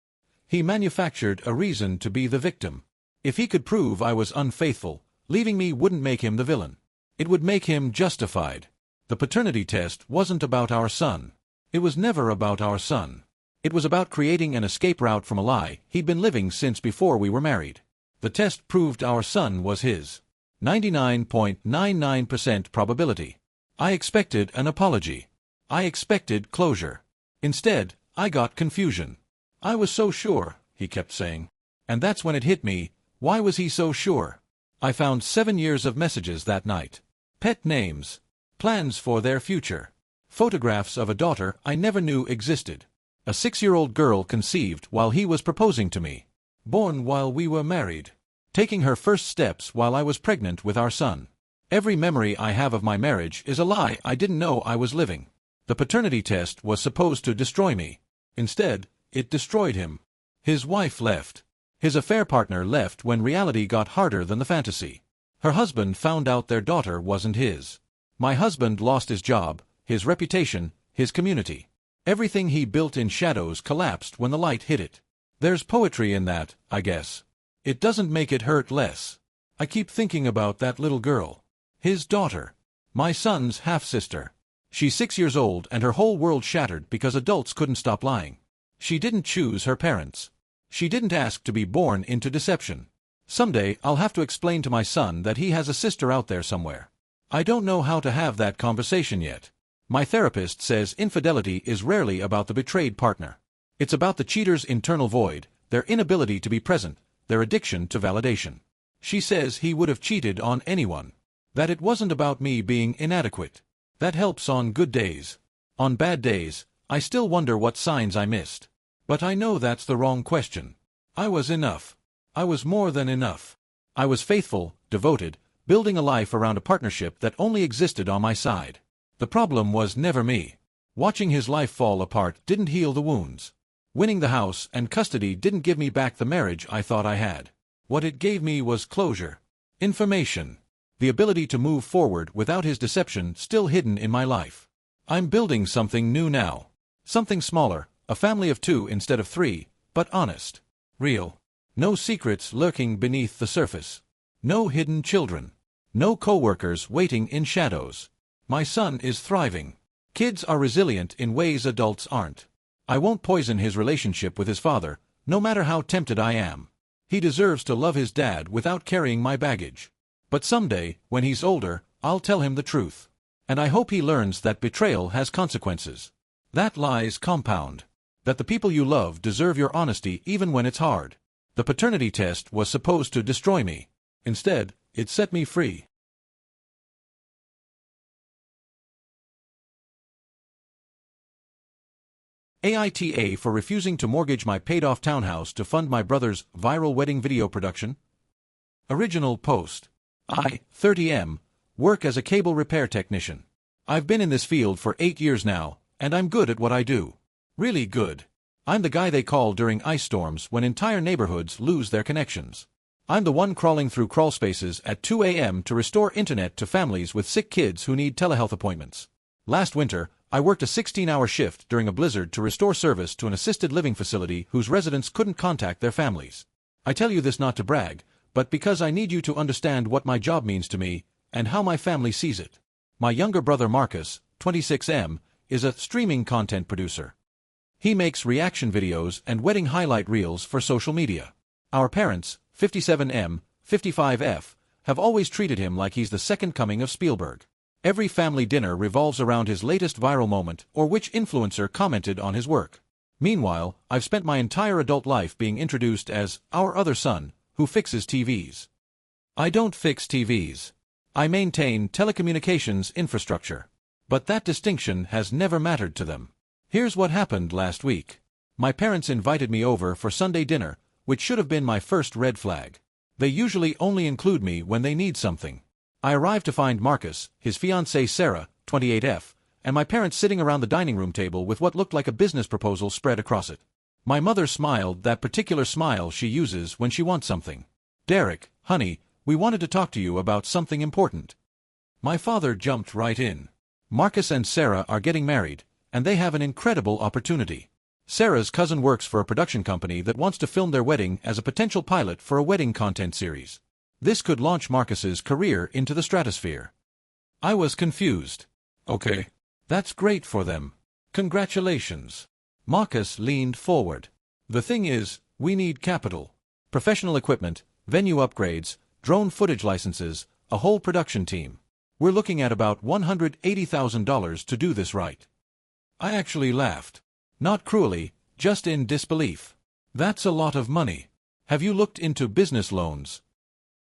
S1: He manufactured a reason to be the victim. If he could prove I was unfaithful, leaving me wouldn't make him the villain. It would make him justified. The paternity test wasn't about our son. It was never about our son. It was about creating an escape route from a lie he'd been living since before we were married. The test proved our son was his. 99.99% probability. I expected an apology. I expected closure. Instead, I got confusion. I was so sure, he kept saying. And that's when it hit me, why was he so sure? I found 7 years of messages that night. Pet names. Plans for their future. Photographs of a daughter I never knew existed. A 6-year-old girl conceived while he was proposing to me. Born while we were married. Taking her first steps while I was pregnant with our son. Every memory I have of my marriage is a lie I didn't know I was living. The paternity test was supposed to destroy me. Instead, it destroyed him. His wife left. His affair partner left when reality got harder than the fantasy. Her husband found out their daughter wasn't his. My husband lost his job, his reputation, his community. Everything he built in shadows collapsed when the light hit it. There's poetry in that, I guess. It doesn't make it hurt less. I keep thinking about that little girl. His daughter. My son's half-sister. She's 6 years old and her whole world shattered because adults couldn't stop lying. She didn't choose her parents. She didn't ask to be born into deception. Someday I'll have to explain to my son that he has a sister out there somewhere. I don't know how to have that conversation yet. My therapist says infidelity is rarely about the betrayed partner. It's about the cheater's internal void, their inability to be present, their addiction to validation. She says he would have cheated on anyone. That it wasn't about me being inadequate. That helps on good days. On bad days, I still wonder what signs I missed. But I know that's the wrong question. I was enough. I was more than enough. I was faithful, devoted, building a life around a partnership that only existed on my side. The problem was never me. Watching his life fall apart didn't heal the wounds. Winning the house and custody didn't give me back the marriage I thought I had. What it gave me was closure. Information. The ability to move forward without his deception still hidden in my life. I'm building something new now. Something smaller, a family of 2 instead of 3, but honest. Real. No secrets lurking beneath the surface. No hidden children. No co-workers waiting in shadows. My son is thriving. Kids are resilient in ways adults aren't. I won't poison his relationship with his father, no matter how tempted I am. He deserves to love his dad without carrying my baggage. But someday, when he's older, I'll tell him the truth. And I hope he learns that betrayal has consequences. That lies compound. That the people you love deserve your honesty even when it's hard. The paternity test was supposed to destroy me. Instead, it set me free. AITA for refusing to mortgage my paid-off townhouse to fund my brother's viral wedding video production. Original post. I, 30M, work as a cable repair technician. I've been in this field for 8 years now, and I'm good at what I do. Really good. I'm the guy they call during ice storms when entire neighborhoods lose their connections. I'm the one crawling through crawl spaces at 2 a.m. to restore internet to families with sick kids who need telehealth appointments. Last winter, I worked a 16-hour shift during a blizzard to restore service to an assisted living facility whose residents couldn't contact their families. I tell you this not to brag, but because I need you to understand what my job means to me and how my family sees it. My younger brother Marcus, 26M, is a streaming content producer. He makes reaction videos and wedding highlight reels for social media. Our parents, 57M, 55F, have always treated him like he's the second coming of Spielberg. Every family dinner revolves around his latest viral moment or which influencer commented on his work. Meanwhile, I've spent my entire adult life being introduced as our other son, who fixes TVs. I don't fix TVs. I maintain telecommunications infrastructure. But that distinction has never mattered to them. Here's what happened last week. My parents invited me over for Sunday dinner, which should have been my first red flag. They usually only include me when they need something. I arrived to find Marcus, his fiancée Sarah, 28F, and my parents sitting around the dining room table with what looked like a business proposal spread across it. My mother smiled, that particular smile she uses when she wants something. "Derek, honey, we wanted to talk to you about something important." My father jumped right in. "Marcus and Sarah are getting married, and they have an incredible opportunity. Sarah's cousin works for a production company that wants to film their wedding as a potential pilot for a wedding content series. This could launch Marcus's career into the stratosphere." I was confused. "Okay. That's great for them. Congratulations." Marcus leaned forward. "The thing is, we need capital. Professional equipment, venue upgrades, drone footage licenses, a whole production team. We're looking at about $180,000 to do this right." I actually laughed. Not cruelly, just in disbelief. "That's a lot of money. Have you looked into business loans?"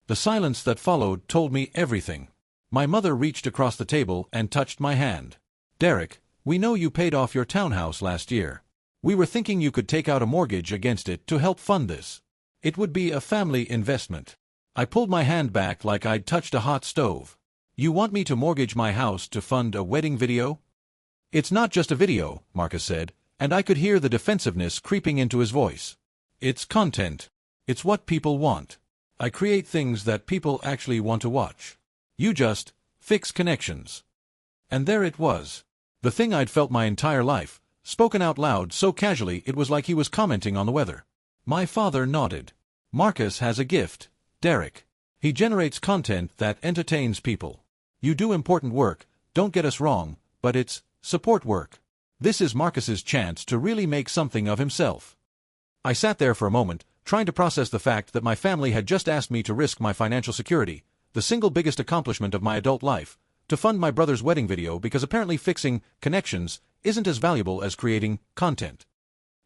S1: The silence that followed told me everything. My mother reached across the table and touched my hand. "Derek, we know you paid off your townhouse last year. We were thinking you could take out a mortgage against it to help fund this. It would be a family investment." I pulled my hand back like I'd touched a hot stove. "You want me to mortgage my house to fund a wedding video?" "It's not just a video," Marcus said, and I could hear the defensiveness creeping into his voice. "It's content. It's what people want. I create things that people actually want to watch. You just fix connections." And there it was. The thing I'd felt my entire life, spoken out loud so casually it was like he was commenting on the weather. My father nodded. "Marcus has a gift, Derek. He generates content that entertains people. You do important work, don't get us wrong, but it's support work. This is Marcus's chance to really make something of himself." I sat there for a moment, trying to process the fact that my family had just asked me to risk my financial security, the single biggest accomplishment of my adult life, to fund my brother's wedding video because apparently fixing connections isn't as valuable as creating content.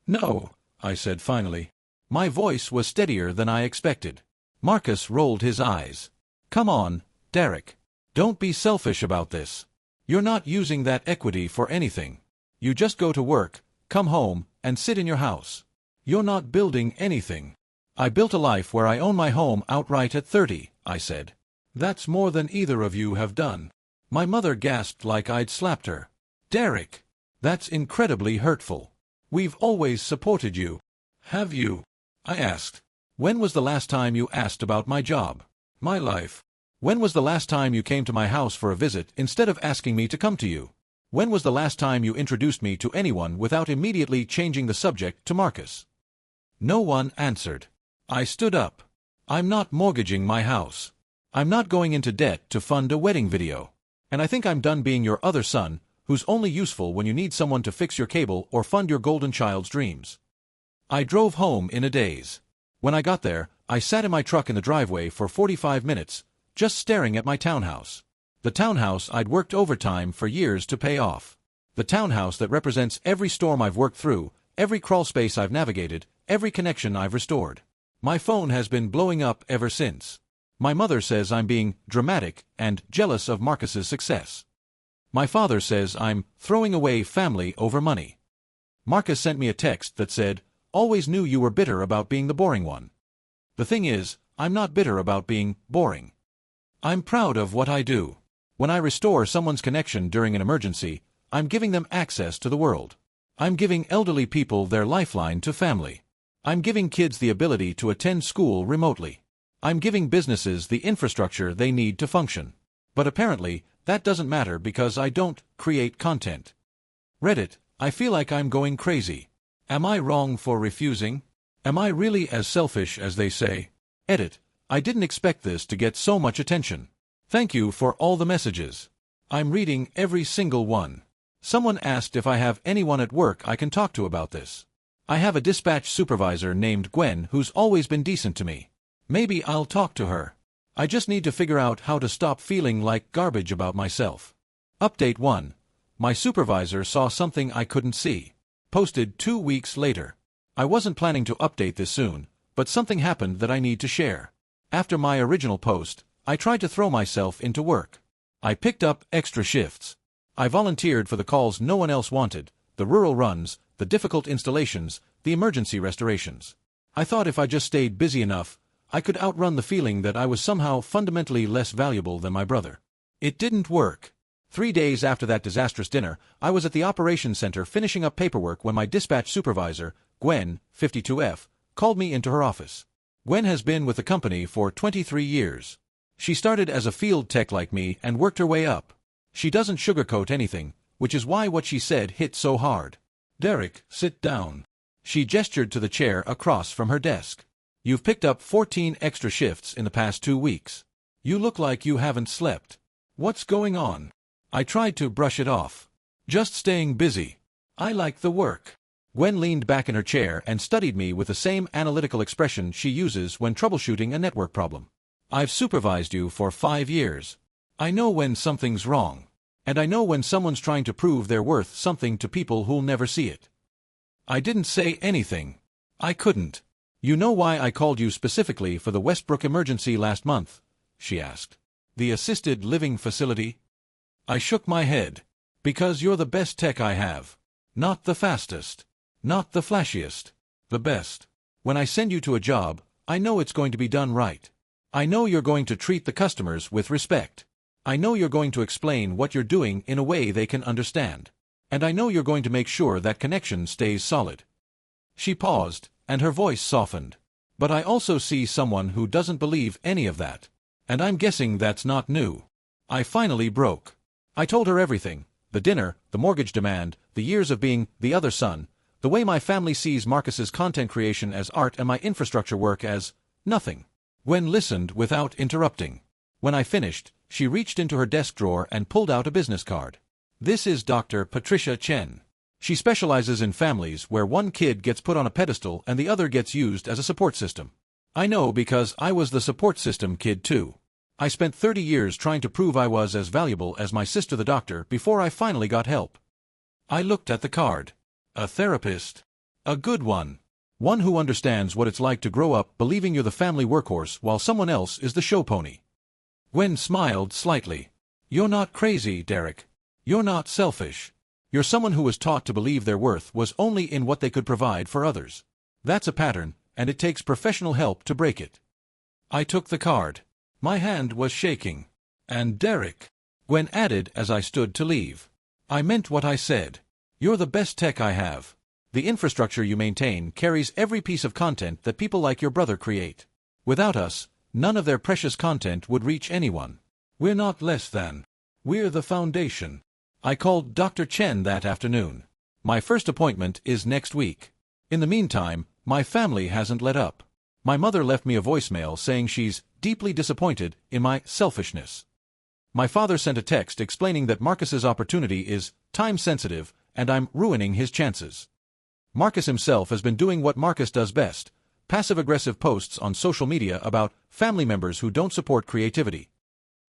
S1: "No," I said finally. My voice was steadier than I expected. Marcus rolled his eyes. "Come on, Derek. Don't be selfish about this. You're not using that equity for anything. You just go to work, come home, and sit in your house. You're not building anything." "I built a life where I own my home outright at 30, I said. "That's more than either of you have done." My mother gasped like I'd slapped her. "Derek, that's incredibly hurtful. We've always supported you." "Have you?" I asked. "When was the last time you asked about my job? My life? When was the last time you came to my house for a visit instead of asking me to come to you? When was the last time you introduced me to anyone without immediately changing the subject to Marcus?" No one answered. I stood up. "I'm not mortgaging my house. I'm not going into debt to fund a wedding video. And I think I'm done being your other son, who's only useful when you need someone to fix your cable or fund your golden child's dreams." I drove home in a daze. When I got there, I sat in my truck in the driveway for 45 minutes, just staring at my townhouse. The townhouse I'd worked overtime for years to pay off. The townhouse that represents every storm I've worked through, every crawl space I've navigated, every connection I've restored. My phone has been blowing up ever since. My mother says I'm being dramatic and jealous of Marcus's success. My father says I'm throwing away family over money. Marcus sent me a text that said, "Always knew you were bitter about being the boring one." The thing is, I'm not bitter about being boring. I'm proud of what I do. When I restore someone's connection during an emergency, I'm giving them access to the world. I'm giving elderly people their lifeline to family. I'm giving kids the ability to attend school remotely. I'm giving businesses the infrastructure they need to function. But apparently, that doesn't matter because I don't create content. Reddit, I feel like I'm going crazy. Am I wrong for refusing? Am I really as selfish as they say? Edit, I didn't expect this to get so much attention. Thank you for all the messages. I'm reading every single one. Someone asked if I have anyone at work I can talk to about this. I have a dispatch supervisor named Gwen who's always been decent to me. Maybe I'll talk to her. I just need to figure out how to stop feeling like garbage about myself. Update 1. My supervisor saw something I couldn't see. Posted 2 weeks later. I wasn't planning to update this soon, but something happened that I need to share. After my original post, I tried to throw myself into work. I picked up extra shifts. I volunteered for the calls no one else wanted, the rural runs, the difficult installations, the emergency restorations. I thought if I just stayed busy enough, I could outrun the feeling that I was somehow fundamentally less valuable than my brother. It didn't work. 3 days after that disastrous dinner, I was at the operations center finishing up paperwork when my dispatch supervisor, Gwen, 52F, called me into her office. Gwen has been with the company for 23 years. She started as a field tech like me and worked her way up. She doesn't sugarcoat anything, which is why what she said hit so hard. "Derek, sit down." She gestured to the chair across from her desk. "You've picked up 14 extra shifts in the past 2 weeks. You look like you haven't slept. What's going on?" I tried to brush it off. "Just staying busy. I like the work." Gwen leaned back in her chair and studied me with the same analytical expression she uses when troubleshooting a network problem. "I've supervised you for 5 years. I know when something's wrong. And I know when someone's trying to prove they're worth something to people who'll never see it." I didn't say anything. I couldn't. "You know why I called you specifically for the Westbrook emergency last month?" she asked. "The assisted living facility?" I shook my head. "Because you're the best tech I have. Not the fastest. Not the flashiest. The best. When I send you to a job, I know it's going to be done right. I know you're going to treat the customers with respect. I know you're going to explain what you're doing in a way they can understand. And I know you're going to make sure that connection stays solid." She paused, and her voice softened. "But I also see someone who doesn't believe any of that. And I'm guessing that's not new." I finally broke. I told her everything: the dinner, the mortgage demand, the years of being the other son, the way my family sees Marcus's content creation as art and my infrastructure work as nothing. Gwen listened without interrupting. When I finished, she reached into her desk drawer and pulled out a business card. "This is Dr. Patricia Chen. She specializes in families where one kid gets put on a pedestal and the other gets used as a support system. I know because I was the support system kid too. I spent 30 years trying to prove I was as valuable as my sister the doctor before I finally got help." I looked at the card. A therapist. A good one. One who understands what it's like to grow up believing you're the family workhorse while someone else is the show pony. Gwen smiled slightly. "You're not crazy, Derek. You're not selfish. You're someone who was taught to believe their worth was only in what they could provide for others. That's a pattern, and it takes professional help to break it." I took the card. My hand was shaking. "And Derek," Gwen added as I stood to leave, "I meant what I said. You're the best tech I have. The infrastructure you maintain carries every piece of content that people like your brother create. Without us, none of their precious content would reach anyone. We're not less than. We're the foundation." I called Dr. Chen that afternoon. My first appointment is next week. In the meantime, my family hasn't let up. My mother left me a voicemail saying she's deeply disappointed in my selfishness. My father sent a text explaining that Marcus's opportunity is time-sensitive and I'm ruining his chances. Marcus himself has been doing what Marcus does best: passive-aggressive posts on social media about family members who don't support creativity.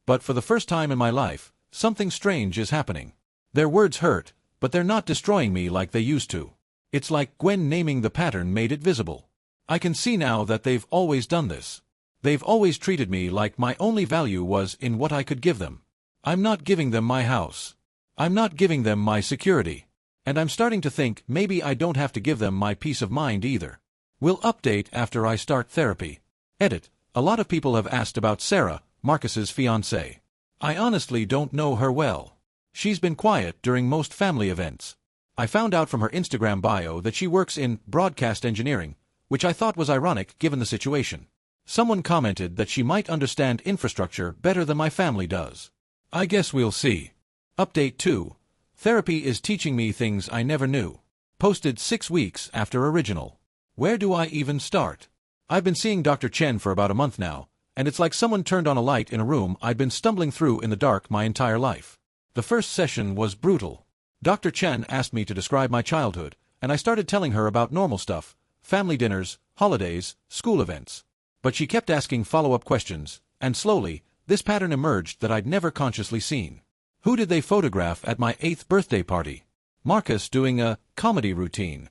S1: But for the first time in my life, something strange is happening. Their words hurt, but they're not destroying me like they used to. It's like Gwen naming the pattern made it visible. I can see now that they've always done this. They've always treated me like my only value was in what I could give them. I'm not giving them my house. I'm not giving them my security. And I'm starting to think maybe I don't have to give them my peace of mind either. Will update after I start therapy. Edit. A lot of people have asked about Sarah, Marcus's fiancée. I honestly don't know her well. She's been quiet during most family events. I found out from her Instagram bio that she works in broadcast engineering, which I thought was ironic given the situation. Someone commented that she might understand infrastructure better than my family does. I guess we'll see. Update 2. Therapy is teaching me things I never knew. Posted 6 weeks after original. Where do I even start? I've been seeing Dr. Chen for about a month now, and it's like someone turned on a light in a room I'd been stumbling through in the dark my entire life. The first session was brutal. Dr. Chen asked me to describe my childhood, and I started telling her about normal stuff: family dinners, holidays, school events. But she kept asking follow-up questions, and slowly, this pattern emerged that I'd never consciously seen. Who did they photograph at my 8th birthday party? Marcus doing a comedy routine.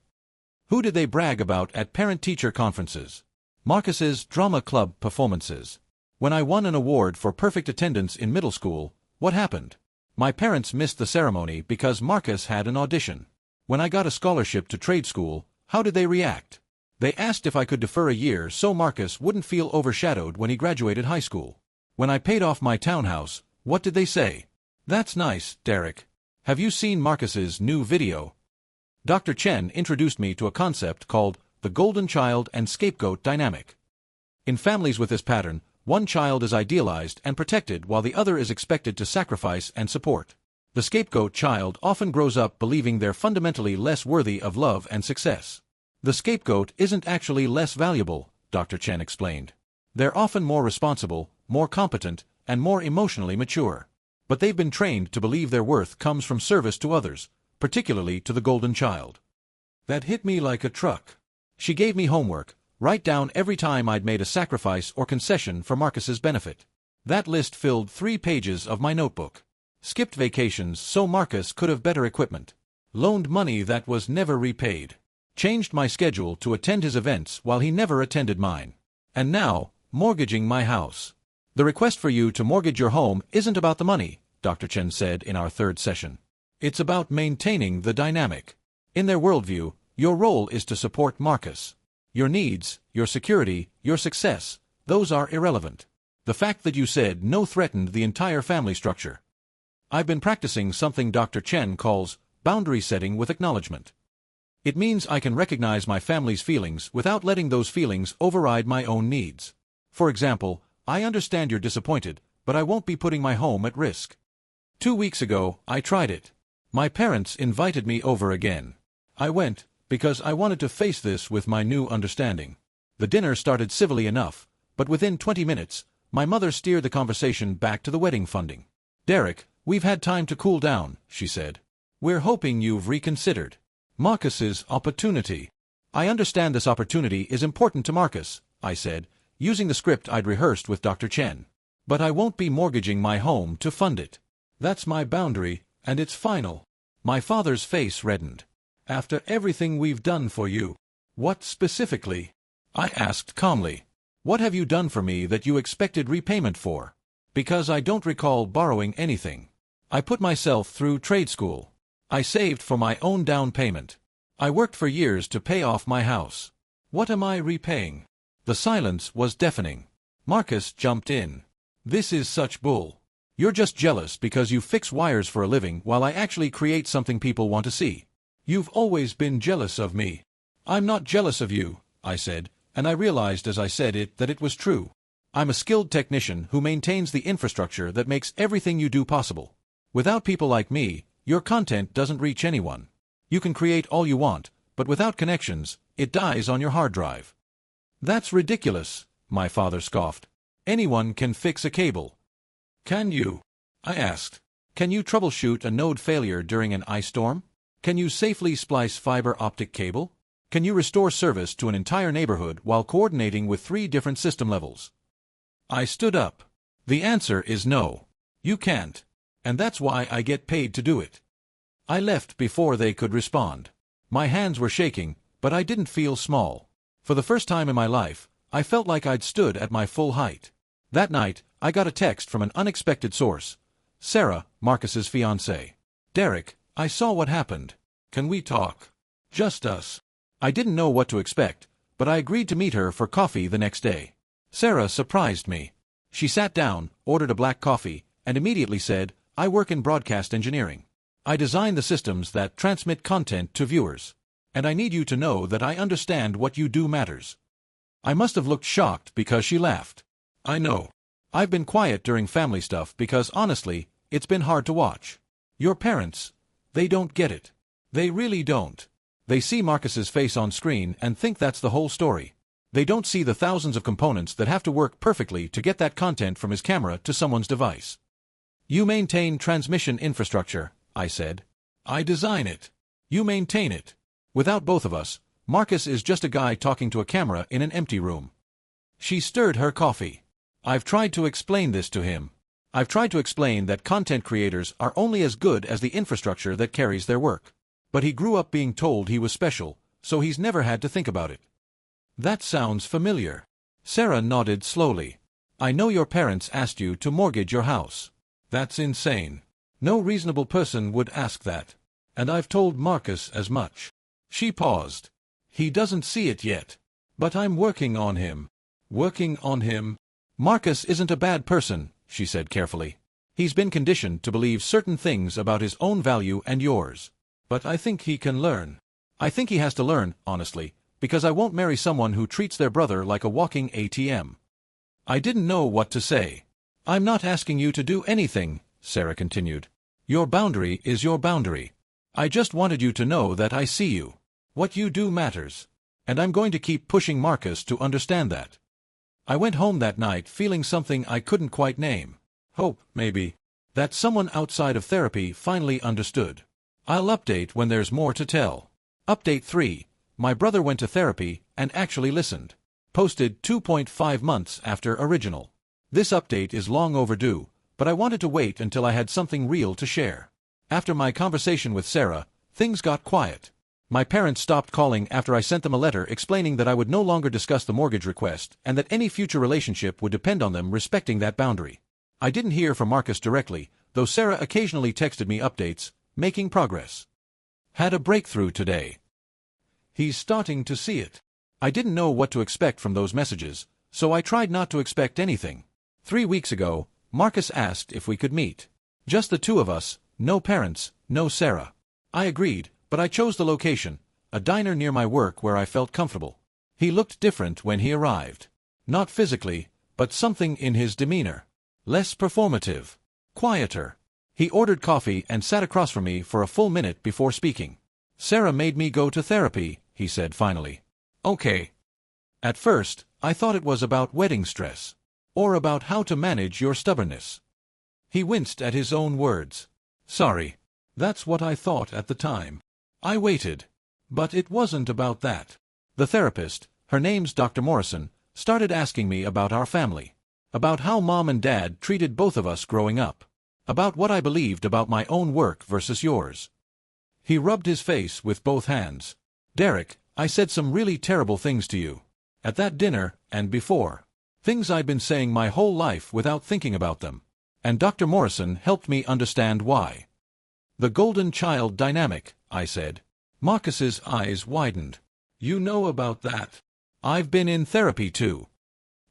S1: Who did they brag about at parent-teacher conferences? Marcus's drama club performances. When I won an award for perfect attendance in middle school, what happened? My parents missed the ceremony because Marcus had an audition. When I got a scholarship to trade school, how did they react? They asked if I could defer a year so Marcus wouldn't feel overshadowed when he graduated high school. When I paid off my townhouse, what did they say? That's nice, Derek. Have you seen Marcus's new video? Dr. Chen introduced me to a concept called the golden child and scapegoat dynamic. In families with this pattern, one child is idealized and protected while the other is expected to sacrifice and support. The scapegoat child often grows up believing they're fundamentally less worthy of love and success. The scapegoat isn't actually less valuable, Dr. Chen explained. They're often more responsible, more competent, and more emotionally mature. But they've been trained to believe their worth comes from service to others, particularly to the golden child. That hit me like a truck. She gave me homework, write down every time I'd made a sacrifice or concession for Marcus's benefit. That list filled 3 pages of my notebook. Skipped vacations so Marcus could have better equipment. Loaned money that was never repaid. Changed my schedule to attend his events while he never attended mine. And now, mortgaging my house. The request for you to mortgage your home isn't about the money, Dr. Chen said in our 3rd session. It's about maintaining the dynamic. In their worldview, your role is to support Marcus. Your needs, your security, your success, those are irrelevant. The fact that you said no threatened the entire family structure. I've been practicing something Dr. Chen calls boundary setting with acknowledgement. It means I can recognize my family's feelings without letting those feelings override my own needs. For example, I understand you're disappointed, but I won't be putting my home at risk. 2 weeks ago, I tried it. My parents invited me over again. I went, because I wanted to face this with my new understanding. The dinner started civilly enough, but within 20 minutes, my mother steered the conversation back to the wedding funding. Derek, we've had time to cool down, she said. We're hoping you've reconsidered. Marcus's opportunity. I understand this opportunity is important to Marcus, I said, using the script I'd rehearsed with Dr. Chen. But I won't be mortgaging my home to fund it. That's my boundary, and it's final. My father's face reddened. After everything we've done for you. What specifically? I asked calmly. What have you done for me that you expected repayment for? Because I don't recall borrowing anything. I put myself through trade school. I saved for my own down payment. I worked for years to pay off my house. What am I repaying? The silence was deafening. Marcus jumped in. This is such bull. You're just jealous because you fix wires for a living while I actually create something people want to see. You've always been jealous of me. I'm not jealous of you, I said, and I realized as I said it that it was true. I'm a skilled technician who maintains the infrastructure that makes everything you do possible. Without people like me, your content doesn't reach anyone. You can create all you want, but without connections, it dies on your hard drive. That's ridiculous, my father scoffed. Anyone can fix a cable. Can you? I asked. Can you troubleshoot a node failure during an ice storm? Can you safely splice fiber optic cable? Can you restore service to an entire neighborhood while coordinating with 3 different system levels? I stood up. The answer is no. You can't. And that's why I get paid to do it. I left before they could respond. My hands were shaking, but I didn't feel small. For the first time in my life, I felt like I'd stood at my full height. That night, I got a text from an unexpected source. Sarah, Marcus's fiancée. Derek, I saw what happened. Can we talk? Just us. I didn't know what to expect, but I agreed to meet her for coffee the next day. Sarah surprised me. She sat down, ordered a black coffee, and immediately said, I work in broadcast engineering. I design the systems that transmit content to viewers. And I need you to know that I understand what you do matters. I must have looked shocked because she laughed. I know. I've been quiet during family stuff because honestly, it's been hard to watch. Your parents, they don't get it. They really don't. They see Marcus's face on screen and think that's the whole story. They don't see the thousands of components that have to work perfectly to get that content from his camera to someone's device. You maintain transmission infrastructure, I said. I design it. You maintain it. Without both of us, Marcus is just a guy talking to a camera in an empty room. She stirred her coffee. I've tried to explain this to him. I've tried to explain that content creators are only as good as the infrastructure that carries their work. But he grew up being told he was special, so he's never had to think about it. That sounds familiar. Sarah nodded slowly. I know your parents asked you to mortgage your house. That's insane. No reasonable person would ask that. And I've told Marcus as much. She paused. He doesn't see it yet. But I'm working on him. Working on him? Marcus isn't a bad person, she said carefully. He's been conditioned to believe certain things about his own value and yours. But I think he can learn. I think he has to learn, honestly, because I won't marry someone who treats their brother like a walking ATM. I didn't know what to say. I'm not asking you to do anything, Sarah continued. Your boundary is your boundary. I just wanted you to know that I see you. What you do matters. And I'm going to keep pushing Marcus to understand that. I went home that night feeling something I couldn't quite name. Hope, maybe. That someone outside of therapy finally understood. I'll update when there's more to tell. Update 3. My brother went to therapy and actually listened. Posted 2.5 months after original. This update is long overdue, but I wanted to wait until I had something real to share. After my conversation with Sarah, things got quiet. My parents stopped calling after I sent them a letter explaining that I would no longer discuss the mortgage request and that any future relationship would depend on them respecting that boundary. I didn't hear from Marcus directly, though Sarah occasionally texted me updates, making progress. Had a breakthrough today. He's starting to see it. I didn't know what to expect from those messages, so I tried not to expect anything. 3 weeks ago, Marcus asked if we could meet. Just the two of us, no parents, no Sarah. I agreed, but I chose the location, a diner near my work where I felt comfortable. He looked different when he arrived. Not physically, but something in his demeanor. Less performative. Quieter. He ordered coffee and sat across from me for a full minute before speaking. Sarah made me go to therapy, he said finally. Okay. At first, I thought it was about wedding stress. Or about how to manage your stubbornness. He winced at his own words. Sorry. That's what I thought at the time. I waited. But it wasn't about that. The therapist, her name's Dr. Morrison, started asking me about our family. About how Mom and Dad treated both of us growing up. About what I believed about my own work versus yours. He rubbed his face with both hands. Derek, I said some really terrible things to you. At that dinner, and before. Things I'd been saying my whole life without thinking about them. And Dr. Morrison helped me understand why. The golden child dynamic, I said. Marcus's eyes widened. You know about that. I've been in therapy too.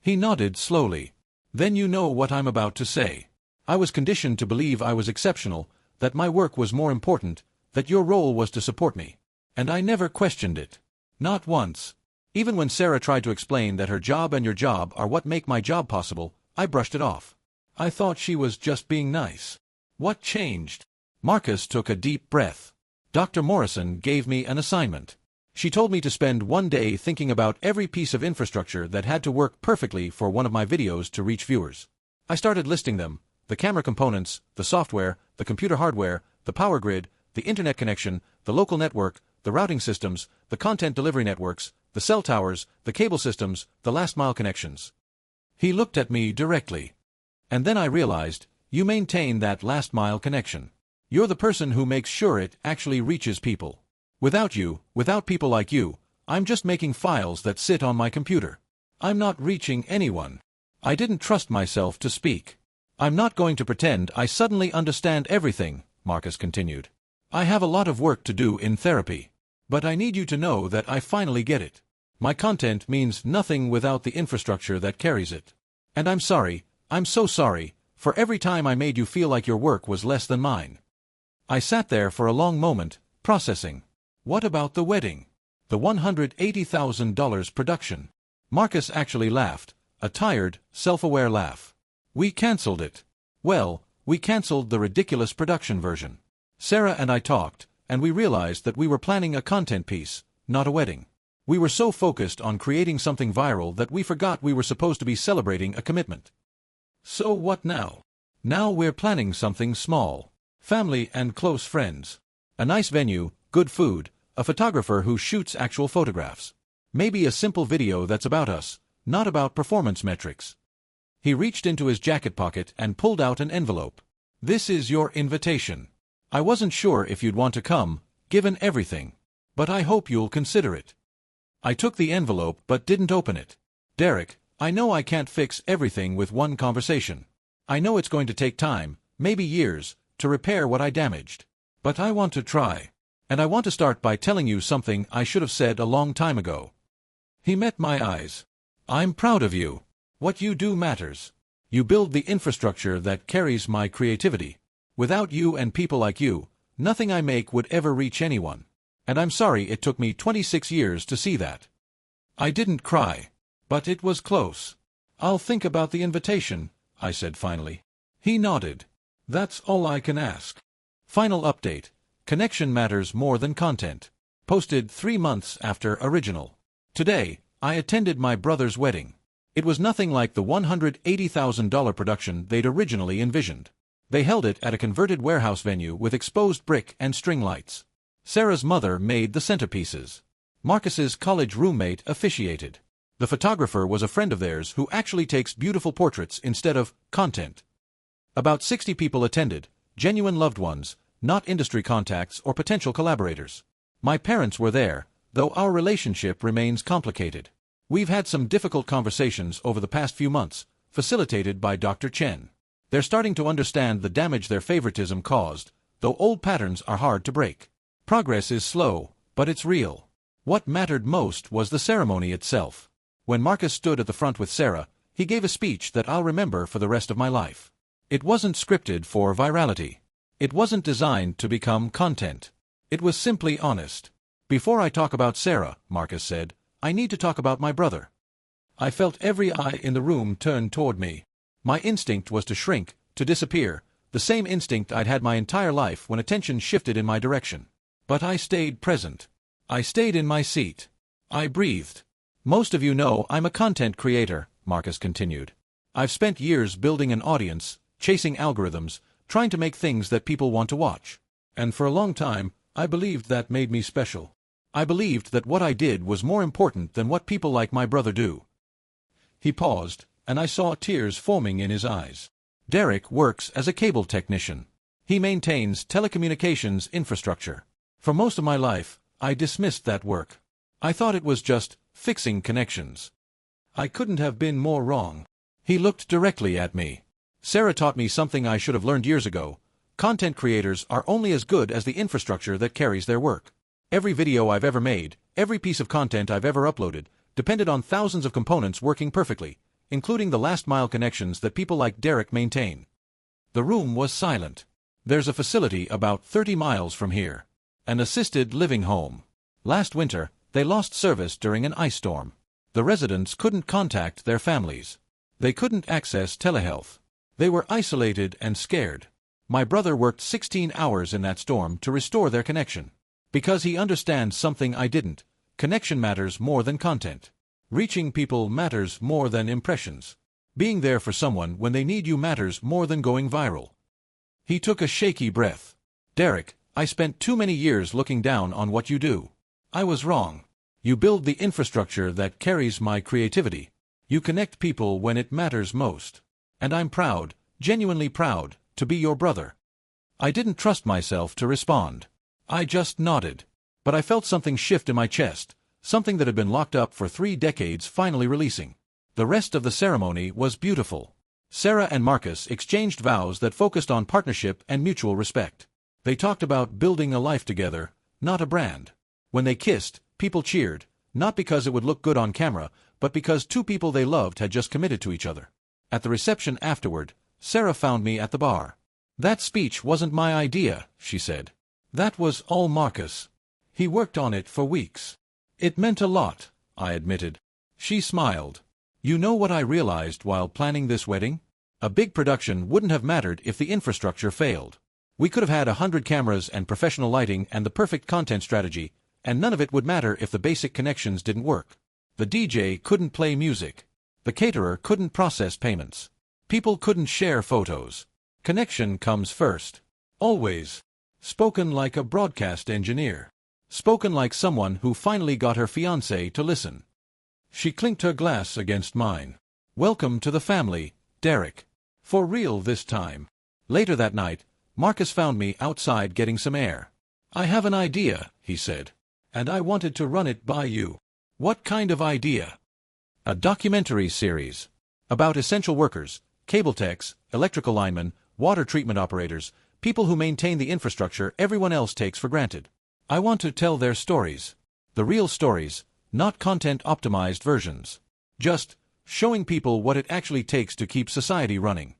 S1: He nodded slowly. Then you know what I'm about to say. I was conditioned to believe I was exceptional, that my work was more important, that your role was to support me. And I never questioned it. Not once. Even when Sarah tried to explain that her job and your job are what make my job possible, I brushed it off. I thought she was just being nice. What changed? Marcus took a deep breath. Dr. Morrison gave me an assignment. She told me to spend one day thinking about every piece of infrastructure that had to work perfectly for one of my videos to reach viewers. I started listing them: the camera components, the software, the computer hardware, the power grid, the internet connection, the local network, the routing systems, the content delivery networks, the cell towers, the cable systems, the last-mile connections. He looked at me directly. And then I realized, you maintain that last-mile connection. You're the person who makes sure it actually reaches people. Without you, without people like you, I'm just making files that sit on my computer. I'm not reaching anyone. I didn't trust myself to speak. I'm not going to pretend I suddenly understand everything, Marcus continued. I have a lot of work to do in therapy. But I need you to know that I finally get it. My content means nothing without the infrastructure that carries it. And I'm sorry, I'm so sorry, for every time I made you feel like your work was less than mine. I sat there for a long moment, processing. What about the wedding? The $180,000 production? Marcus actually laughed, a tired, self-aware laugh. We canceled it. Well, we canceled the ridiculous production version. Sarah and I talked, and we realized that we were planning a content piece, not a wedding. We were so focused on creating something viral that we forgot we were supposed to be celebrating a commitment. So what now? Now we're planning something small. Family and close friends. A nice venue, good food, a photographer who shoots actual photographs. Maybe a simple video that's about us, not about performance metrics. He reached into his jacket pocket and pulled out an envelope. This is your invitation. I wasn't sure if you'd want to come, given everything. But I hope you'll consider it. I took the envelope but didn't open it. Derek, I know I can't fix everything with one conversation. I know it's going to take time, maybe years, to repair what I damaged. But I want to try. And I want to start by telling you something I should have said a long time ago. He met my eyes. I'm proud of you. What you do matters. You build the infrastructure that carries my creativity. Without you and people like you, nothing I make would ever reach anyone. And I'm sorry it took me 26 years to see that. I didn't cry. But it was close. I'll think about the invitation, I said finally. He nodded. That's all I can ask. Final update. Connection matters more than content. Posted 3 months after original. Today, I attended my brother's wedding. It was nothing like the $180,000 production they'd originally envisioned. They held it at a converted warehouse venue with exposed brick and string lights. Sarah's mother made the centerpieces. Marcus's college roommate officiated. The photographer was a friend of theirs who actually takes beautiful portraits instead of content. About 60 people attended, genuine loved ones, not industry contacts or potential collaborators. My parents were there, though our relationship remains complicated. We've had some difficult conversations over the past few months, facilitated by Dr. Chen. They're starting to understand the damage their favoritism caused, though old patterns are hard to break. Progress is slow, but it's real. What mattered most was the ceremony itself. When Marcus stood at the front with Sarah, he gave a speech that I'll remember for the rest of my life. It wasn't scripted for virality. It wasn't designed to become content. It was simply honest. Before I talk about Sarah, Marcus said, I need to talk about my brother. I felt every eye in the room turn toward me. My instinct was to shrink, to disappear, the same instinct I'd had my entire life when attention shifted in my direction. But I stayed present. I stayed in my seat. I breathed. Most of you know I'm a content creator, Marcus continued. I've spent years building an audience, chasing algorithms, trying to make things that people want to watch. And for a long time, I believed that made me special. I believed that what I did was more important than what people like my brother do. He paused, and I saw tears forming in his eyes. Derek works as a cable technician. He maintains telecommunications infrastructure. For most of my life, I dismissed that work. I thought it was just fixing connections. I couldn't have been more wrong. He looked directly at me. Sarah taught me something I should have learned years ago. Content creators are only as good as the infrastructure that carries their work. Every video I've ever made, every piece of content I've ever uploaded, depended on thousands of components working perfectly, including the last-mile connections that people like Derek maintain. The room was silent. There's a facility about 30 miles from here. An assisted living home. Last winter, they lost service during an ice storm. The residents couldn't contact their families. They couldn't access telehealth. They were isolated and scared. My brother worked 16 hours in that storm to restore their connection. Because he understands something I didn't. Connection matters more than content. Reaching people matters more than impressions. Being there for someone when they need you matters more than going viral. He took a shaky breath. Derek, I spent too many years looking down on what you do. I was wrong. You build the infrastructure that carries my creativity. You connect people when it matters most. And I'm proud, genuinely proud, to be your brother. I didn't trust myself to respond. I just nodded. But I felt something shift in my chest, something that had been locked up for 3 decades finally releasing. The rest of the ceremony was beautiful. Sarah and Marcus exchanged vows that focused on partnership and mutual respect. They talked about building a life together, not a brand. When they kissed, people cheered, not because it would look good on camera, but because 2 people they loved had just committed to each other. At the reception afterward, Sarah found me at the bar. That speech wasn't my idea, she said. That was all Marcus. He worked on it for weeks. It meant a lot, I admitted. She smiled. You know what I realized while planning this wedding? A big production wouldn't have mattered if the infrastructure failed. We could have had 100 cameras and professional lighting and the perfect content strategy, and none of it would matter if the basic connections didn't work. The DJ couldn't play music. The caterer couldn't process payments. People couldn't share photos. Connection comes first. Always. Spoken like a broadcast engineer. Spoken like someone who finally got her fiancé to listen. She clinked her glass against mine. Welcome to the family, Derek. For real this time. Later that night, Marcus found me outside getting some air. I have an idea, he said. And I wanted to run it by you. What kind of idea? A documentary series. About essential workers, cable techs, electrical linemen, water treatment operators, people who maintain the infrastructure everyone else takes for granted. I want to tell their stories. The real stories, not content-optimized versions. Just showing people what it actually takes to keep society running.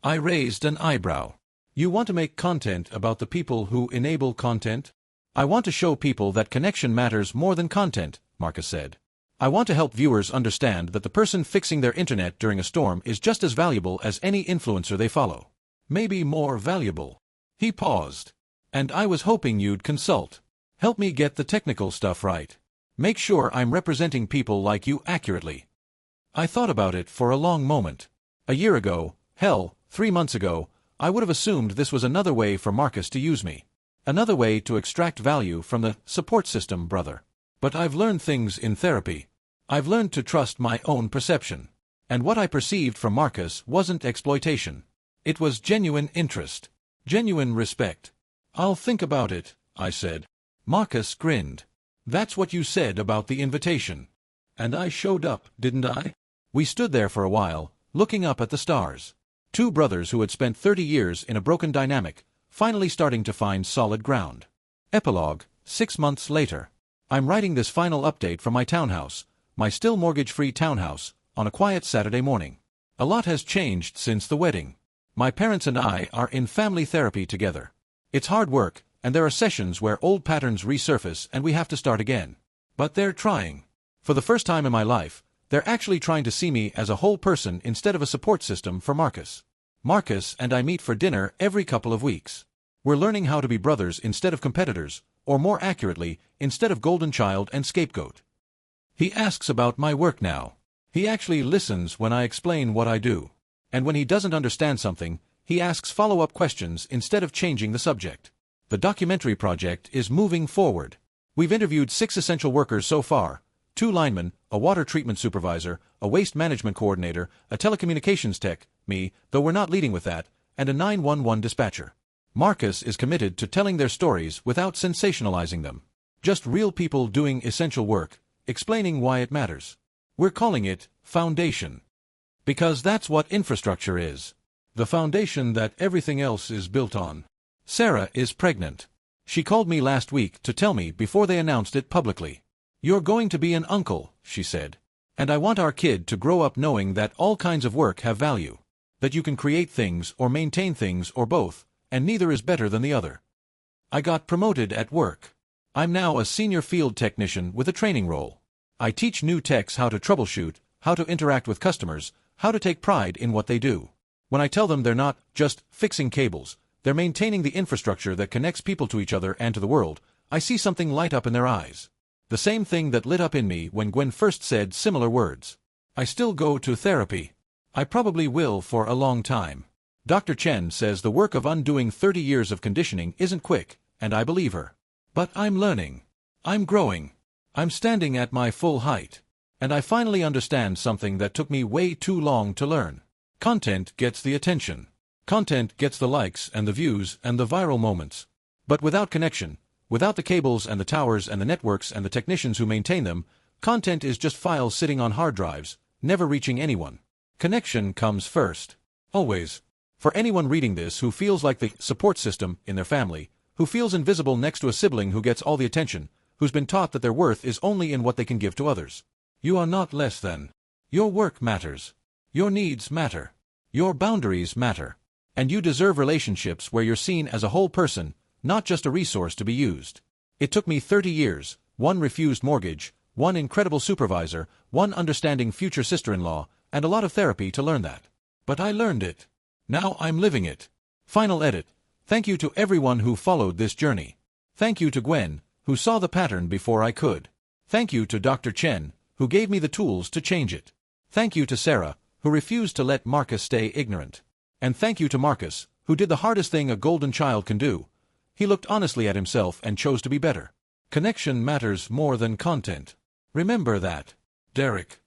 S1: I raised an eyebrow. You want to make content about the people who enable content? I want to show people that connection matters more than content, Marcus said. I want to help viewers understand that the person fixing their internet during a storm is just as valuable as any influencer they follow. Maybe more valuable. He paused. And I was hoping you'd consult. Help me get the technical stuff right. Make sure I'm representing people like you accurately. I thought about it for a long moment. A year ago, hell, 3 months ago, I would have assumed this was another way for Marcus to use me. Another way to extract value from the support system, brother. But I've learned things in therapy. I've learned to trust my own perception. And what I perceived from Marcus wasn't exploitation. It was genuine interest. Genuine respect. I'll think about it, I said. Marcus grinned. That's what you said about the invitation. And I showed up, didn't I? We stood there for a while, looking up at the stars. Two brothers who had spent 30 years in a broken dynamic, finally starting to find solid ground. Epilogue, 6 months later. I'm writing this final update from my townhouse, my still mortgage-free townhouse, on a quiet Saturday morning. A lot has changed since the wedding. My parents and I are in family therapy together. It's hard work, and there are sessions where old patterns resurface and we have to start again. But they're trying. For the first time in my life, they're actually trying to see me as a whole person instead of a support system for Marcus. Marcus and I meet for dinner every couple of weeks. We're learning how to be brothers instead of competitors, or more accurately, instead of golden child and scapegoat. He asks about my work now. He actually listens when I explain what I do. And when he doesn't understand something, he asks follow-up questions instead of changing the subject. The documentary project is moving forward. We've interviewed 6 essential workers so far, 2 linemen, a water treatment supervisor, a waste management coordinator, a telecommunications tech, me, though we're not leading with that, and a 911 dispatcher. Marcus is committed to telling their stories without sensationalizing them. Just real people doing essential work, explaining why it matters. We're calling it Foundation. Because that's what infrastructure is. The foundation that everything else is built on. Sarah is pregnant. She called me last week to tell me before they announced it publicly. You're going to be an uncle, she said. And I want our kid to grow up knowing that all kinds of work have value. That you can create things or maintain things or both, and neither is better than the other. I got promoted at work. I'm now a senior field technician with a training role. I teach new techs how to troubleshoot, how to interact with customers, how to take pride in what they do. When I tell them they're not just fixing cables, they're maintaining the infrastructure that connects people to each other and to the world, I see something light up in their eyes. The same thing that lit up in me when Gwen first said similar words. I still go to therapy. I probably will for a long time. Dr. Chen says the work of undoing 30 years of conditioning isn't quick, and I believe her. But I'm learning. I'm growing. I'm standing at my full height. And I finally understand something that took me way too long to learn. Content gets the attention. Content gets the likes and the views and the viral moments. But without connection, without the cables and the towers and the networks and the technicians who maintain them, content is just files sitting on hard drives, never reaching anyone. Connection comes first. Always. For anyone reading this who feels like the support system in their family, who feels invisible next to a sibling who gets all the attention, who's been taught that their worth is only in what they can give to others. You are not less than. Your work matters. Your needs matter. Your boundaries matter. And you deserve relationships where you're seen as a whole person, not just a resource to be used. It took me 30 years, 1 refused mortgage, 1 incredible supervisor, 1 understanding future sister-in-law, and a lot of therapy to learn that. But I learned it. Now I'm living it. Final edit. Thank you to everyone who followed this journey. Thank you to Gwen, who saw the pattern before I could. Thank you to Dr. Chen, who gave me the tools to change it. Thank you to Sarah, who refused to let Marcus stay ignorant. And thank you to Marcus, who did the hardest thing a golden child can do. He looked honestly at himself and chose to be better. Connection matters more than content. Remember that. Derek.